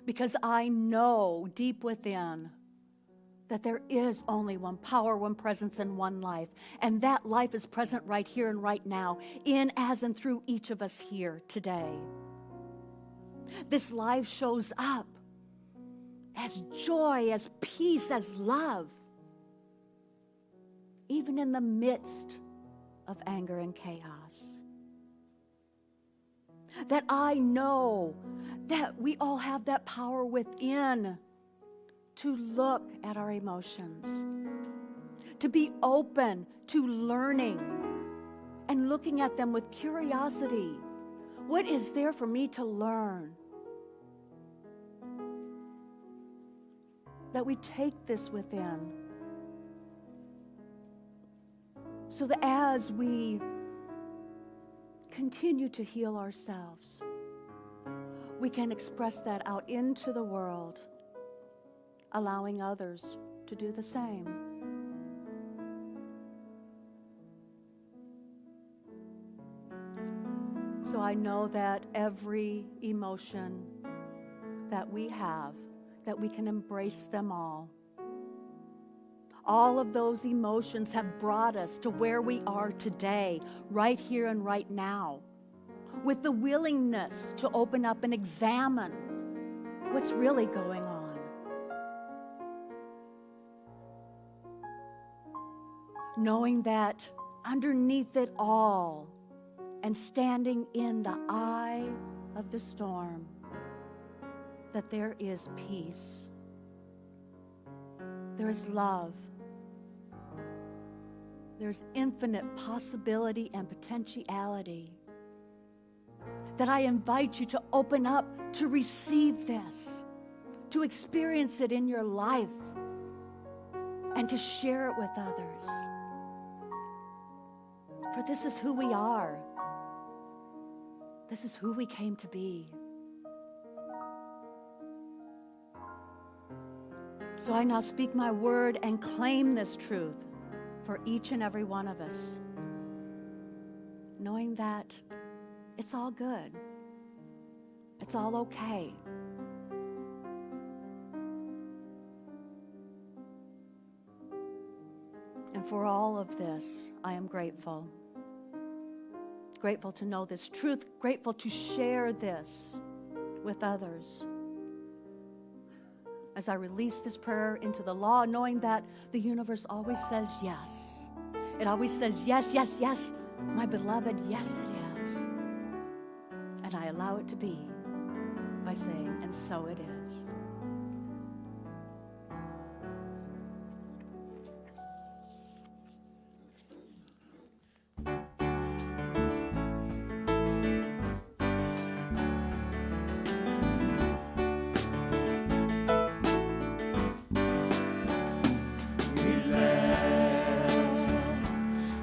S8: because I know deep within that there is only one power, one presence, and one life. And that life is present right here and right now, in, as, and through each of us here today. This life shows up as joy, as peace, as love, even in the midst of anger and chaos. That I know that we all have that power within to look at our emotions, to be open to learning and looking at them with curiosity. What is there for me to learn? That we take this within, so that as we continue to heal ourselves, we can express that out into the world, allowing others to do the same. So I know that every emotion that we have, that we can embrace them all. All of those emotions have brought us to where we are today, right here and right now, with the willingness to open up and examine what's really going on. Knowing that underneath it all and standing in the eye of the storm, that there is peace, there is love, there's infinite possibility and potentiality. That I invite you to open up to receive this, to experience it in your life, and to share it with others. For this is who we are. This is who we came to be. So I now speak my word and claim this truth for each and every one of us, knowing that it's all good. It's all okay. And for all of this, I am grateful. Grateful to know this truth, grateful to share this with others. As I release this prayer into the law, knowing that the universe always says yes. It always says yes, yes, yes, my beloved, yes it is. And I allow it to be by saying, and so it is.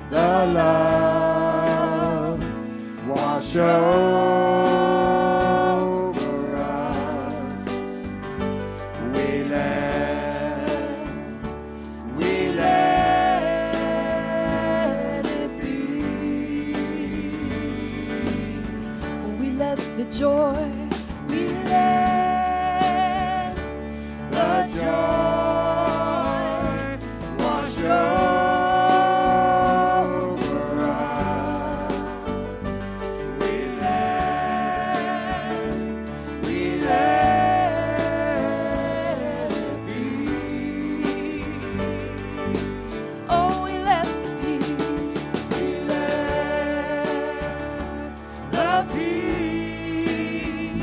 S5: The love wash over us. We let it be.
S2: We let the joy, we let
S5: The joy wash over us. We let it be.
S2: oh, we let the peace,
S5: We let the peace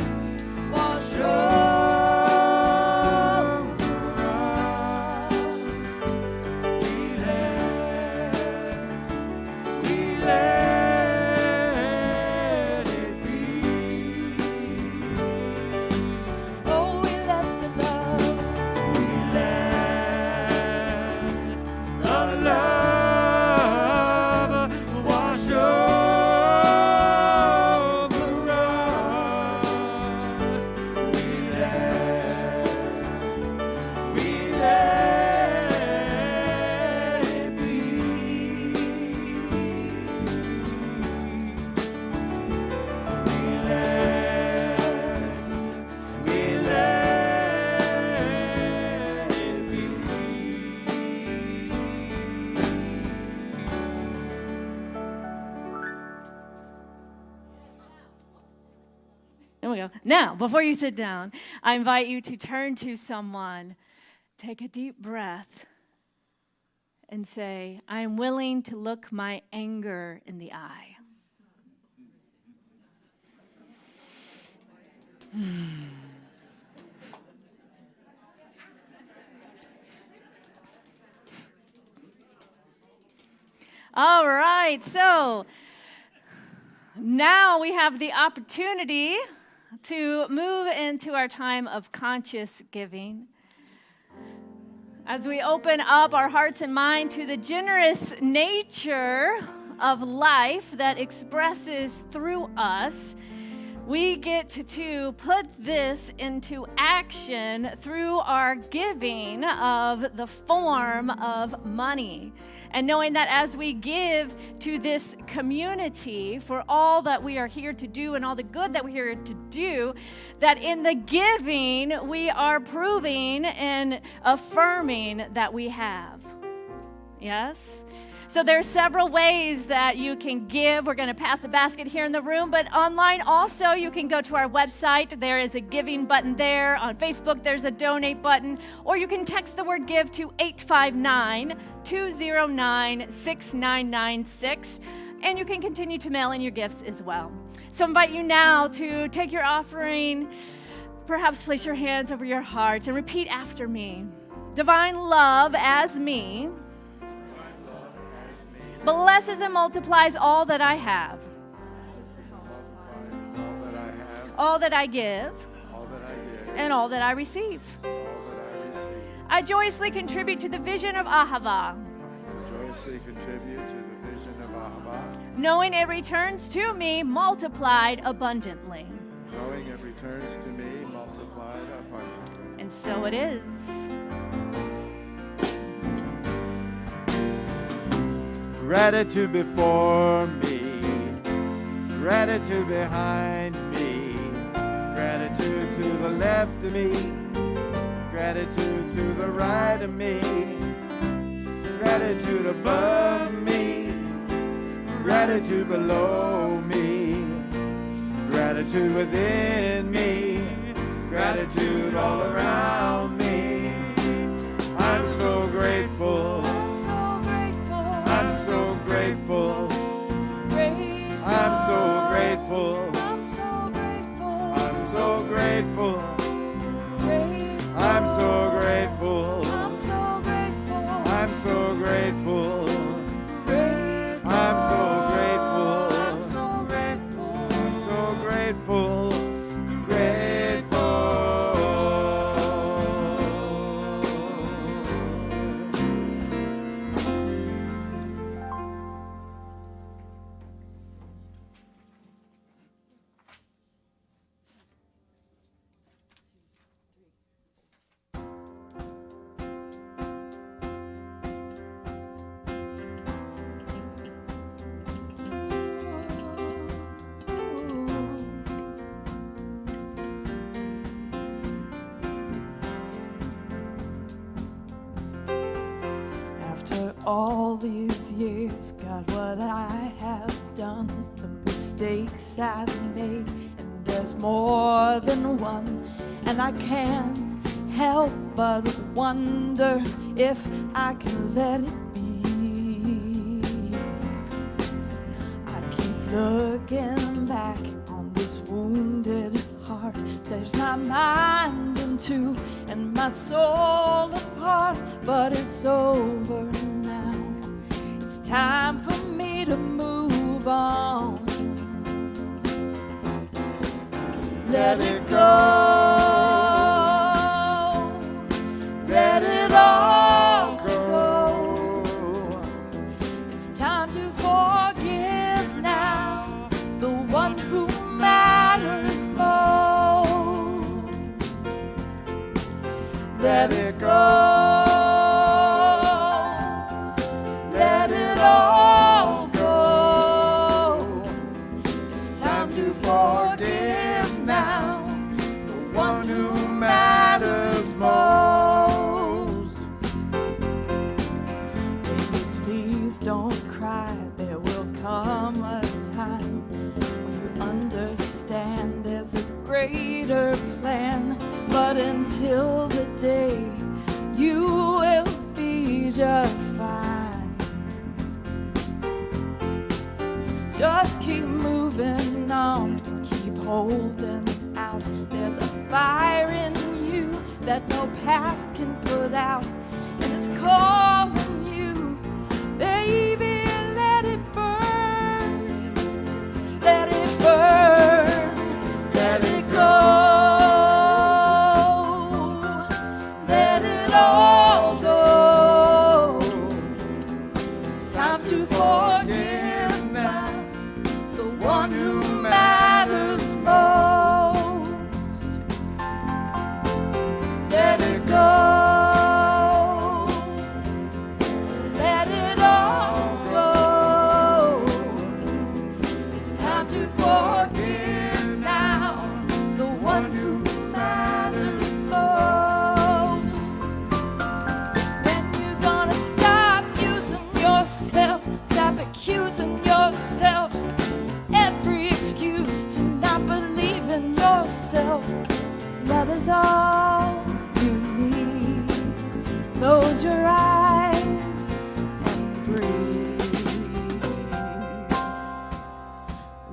S4: There we go. Now, before you sit down, I invite you to turn to someone, take a deep breath, and say, I am willing to look my anger in the eye. All right, so now we have the opportunity to move into our time of conscious giving. As we open up our hearts and mind to the generous nature of life that expresses through us, we get to put this into action through our giving of the form of money. And knowing that as we give to this community for all that we are here to do and all the good that we're here to do, that in the giving we are proving and affirming that we have. Yes? So there's several ways that you can give. We're going to pass a basket here in the room, but online also you can go to our website. There is a giving button there. On Facebook there's a donate button, or you can text the word give to 859-209-6996, and you can continue to mail in your gifts as well. So I invite you now to take your offering, perhaps place your hands over your hearts and repeat after me. Divine love as me blesses and multiplies all that I have, all that I give, and all that I receive. I joyously contribute to the vision of Ahava, knowing it returns to me multiplied abundantly. And so it is.
S5: Gratitude before me, gratitude behind me, gratitude to the left of me, gratitude to the right of me, gratitude above me, gratitude below me, gratitude within me, gratitude all around me. I'm so grateful. I'm so grateful. I'm so grateful. I'm so grateful. I'm so grateful. I'm so grateful. I'm so grateful. I'm so grateful. I'm so grateful. I'm so grateful.
S2: All these years, God, what I have done, the mistakes I've made, and there's more than one, and I can't help but wonder if I can let it be. I keep looking back on this wounded heart, tears my mind in two and my soul apart, but it's over now. It's time for me to move on. Let it go. Let it all go. It's time to forgive now the one who matters most. Let it go. Let it all go. It's time to forgive now the one who matters most. Baby, please don't cry. There will come a time when you understand there's a great greater plan. But until the day, you will be just fine. Just keep moving on, keep holding out. There's a fire in you that no past can put out, and it's calling you, baby, let it burn, let it burn, let it go, let it all go. It's time to forgive now the one who matters most. Let it go. Let it all go. It's time to forgive now the one who matters most. When you're gonna stop using yourself, stop accusing yourself, every excuse to not believe in yourself. Love is all you need. Close your eyes and breathe.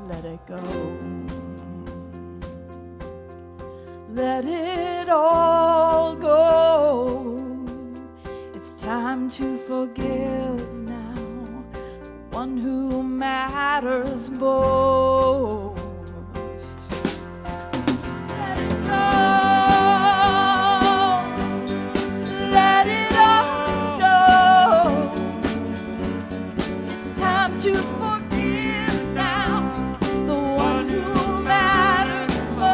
S2: Let it go. Let it all go. It's time to forgive now the one who matters most. Let it go. Let it all go. It's time to forgive now the one who matters most.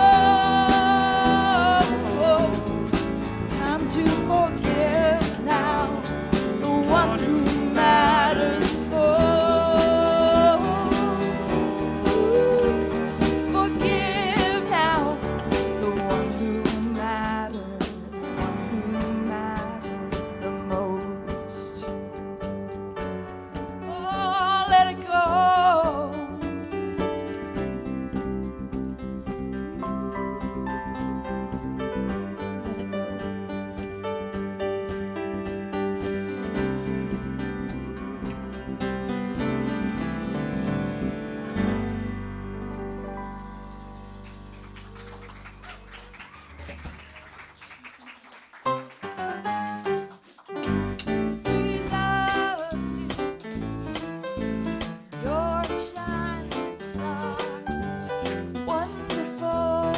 S2: Time to forgive now the one who matters most. Forgive now the one who matters the most. Oh, let it go. Let it go. We love you. You're a shining star, wonderful,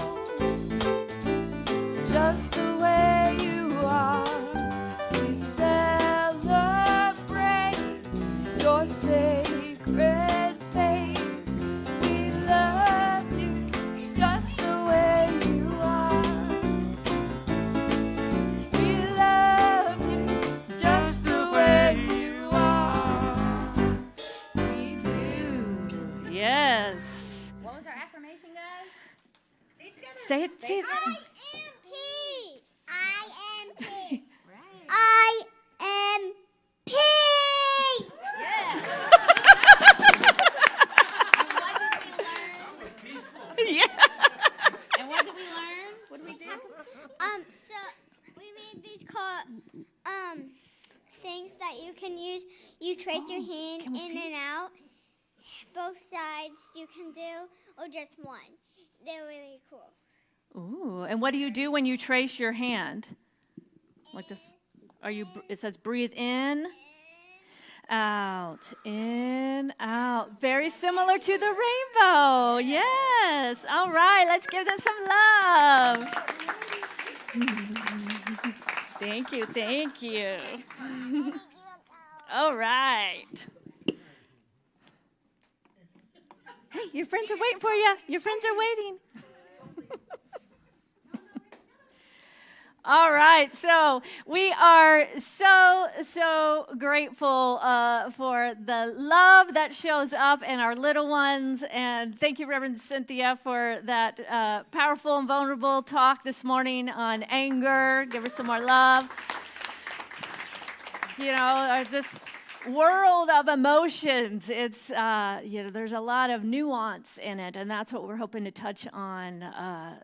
S2: just the way you are. We celebrate your sacred face. We love you just the way you are. We love you just the way you are. We do.
S4: Yes.
S9: What was our affirmation, guys? Say it together.
S4: Say it. Say it.
S9: I am peace. I am peace. Right.
S10: I am peace.
S9: Yeah. And what did we learn?
S4: Yeah.
S9: And what did we learn? What did we do?
S10: So we made these called things that you can use. You trace your hand
S4: can we
S10: in
S4: see?
S10: and out. Both sides you can do, or just one. They're really cool.
S4: Ooh. And what do you do when you trace your hand? Like this. Are you? It says breathe in, out, in, out. Very similar to the rainbow. Yes. All right. Let's give them some love. Thank you. Thank you. All right. Hey, your friends are waiting for you. Your friends are waiting. All right, so we are so grateful for the love that shows up in our little ones, and thank you, Reverend Cynthia, for that powerful and vulnerable talk this morning on anger. Give her some more love. You know, world of emotions. It's, there's a lot of nuance in it, and that's what we're hoping to touch on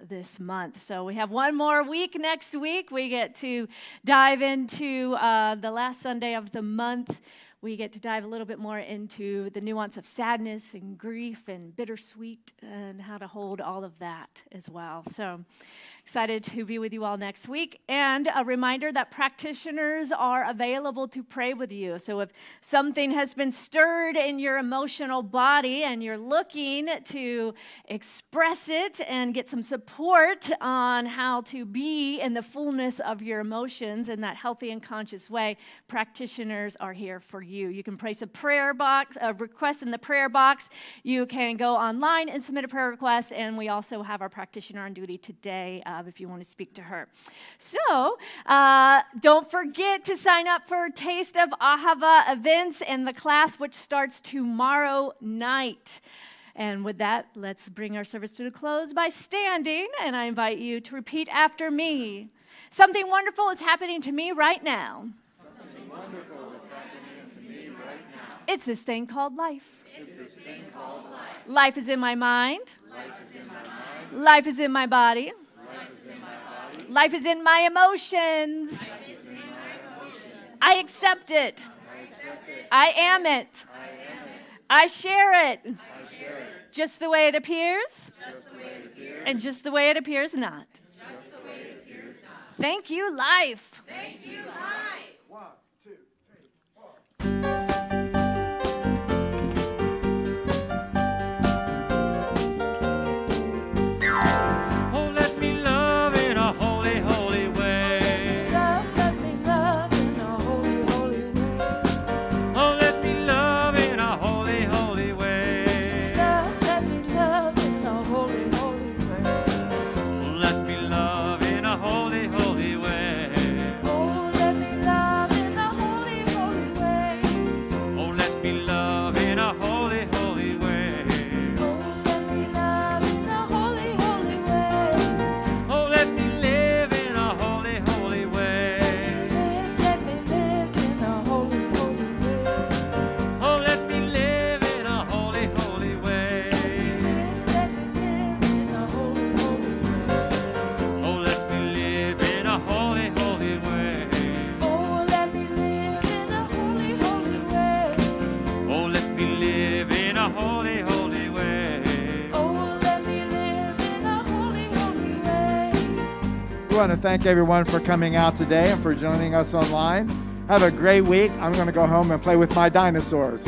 S4: this month. So we have one more week next week. We get to dive into the last Sunday of the month. We get to dive a little bit more into the nuance of sadness and grief and bittersweet and how to hold all of that as well. So excited to be with you all next week. And a reminder that practitioners are available to pray with you. So if something has been stirred in your emotional body and you're looking to express it and get some support on how to be in the fullness of your emotions in that healthy and conscious way, practitioners are here for you. You can place a request in the prayer box. You can go online and submit a prayer request, and we also have our practitioner on duty today if you want to speak to her. So don't forget to sign up for Taste of Ahava events and the class, which starts tomorrow night. And with that, let's bring our service to a close by standing, and I invite you to repeat after me. Something wonderful is happening to me right now.
S5: Something wonderful is happening to me right now.
S4: It's this thing called life.
S5: It's this thing called life.
S4: Life is in my mind.
S5: Life is in my mind.
S4: Life is in my body.
S5: Life is in my body.
S4: Life is in my emotions.
S5: Life is in my emotions.
S4: I accept it.
S5: I accept it.
S4: I am it.
S5: I am it.
S4: I share it.
S5: I share it.
S4: Just the way it appears.
S5: Just the way it appears.
S4: And just the way it appears not.
S5: Just the way it appears not.
S4: Thank you, life.
S5: Thank you, life. 1, 2, 3, 4.
S3: Oh, let me love in a holy, holy way.
S2: Let me love in a holy, holy way.
S3: Oh, let me love in a holy, holy way.
S2: Let me love in a holy, holy way.
S3: Let me love in a holy, holy way.
S2: Oh, let me love in a holy, holy way.
S3: Oh, let me love in a holy, holy way.
S2: Oh, let me love in a holy, holy way.
S3: Oh, let me live in a holy, holy way.
S2: Let me live in a holy, holy way.
S3: Oh, let me live in a holy, holy way.
S2: Let me live in a holy, holy way.
S3: Oh, let me live in a holy, holy way.
S2: Oh, let me live in a holy, holy way.
S3: Oh, let me live in a holy, holy way.
S2: Oh, let me live in a holy, holy way.
S5: We want to thank everyone for coming out today and for joining us online. Have a great week. I'm going to go home and play with my dinosaurs.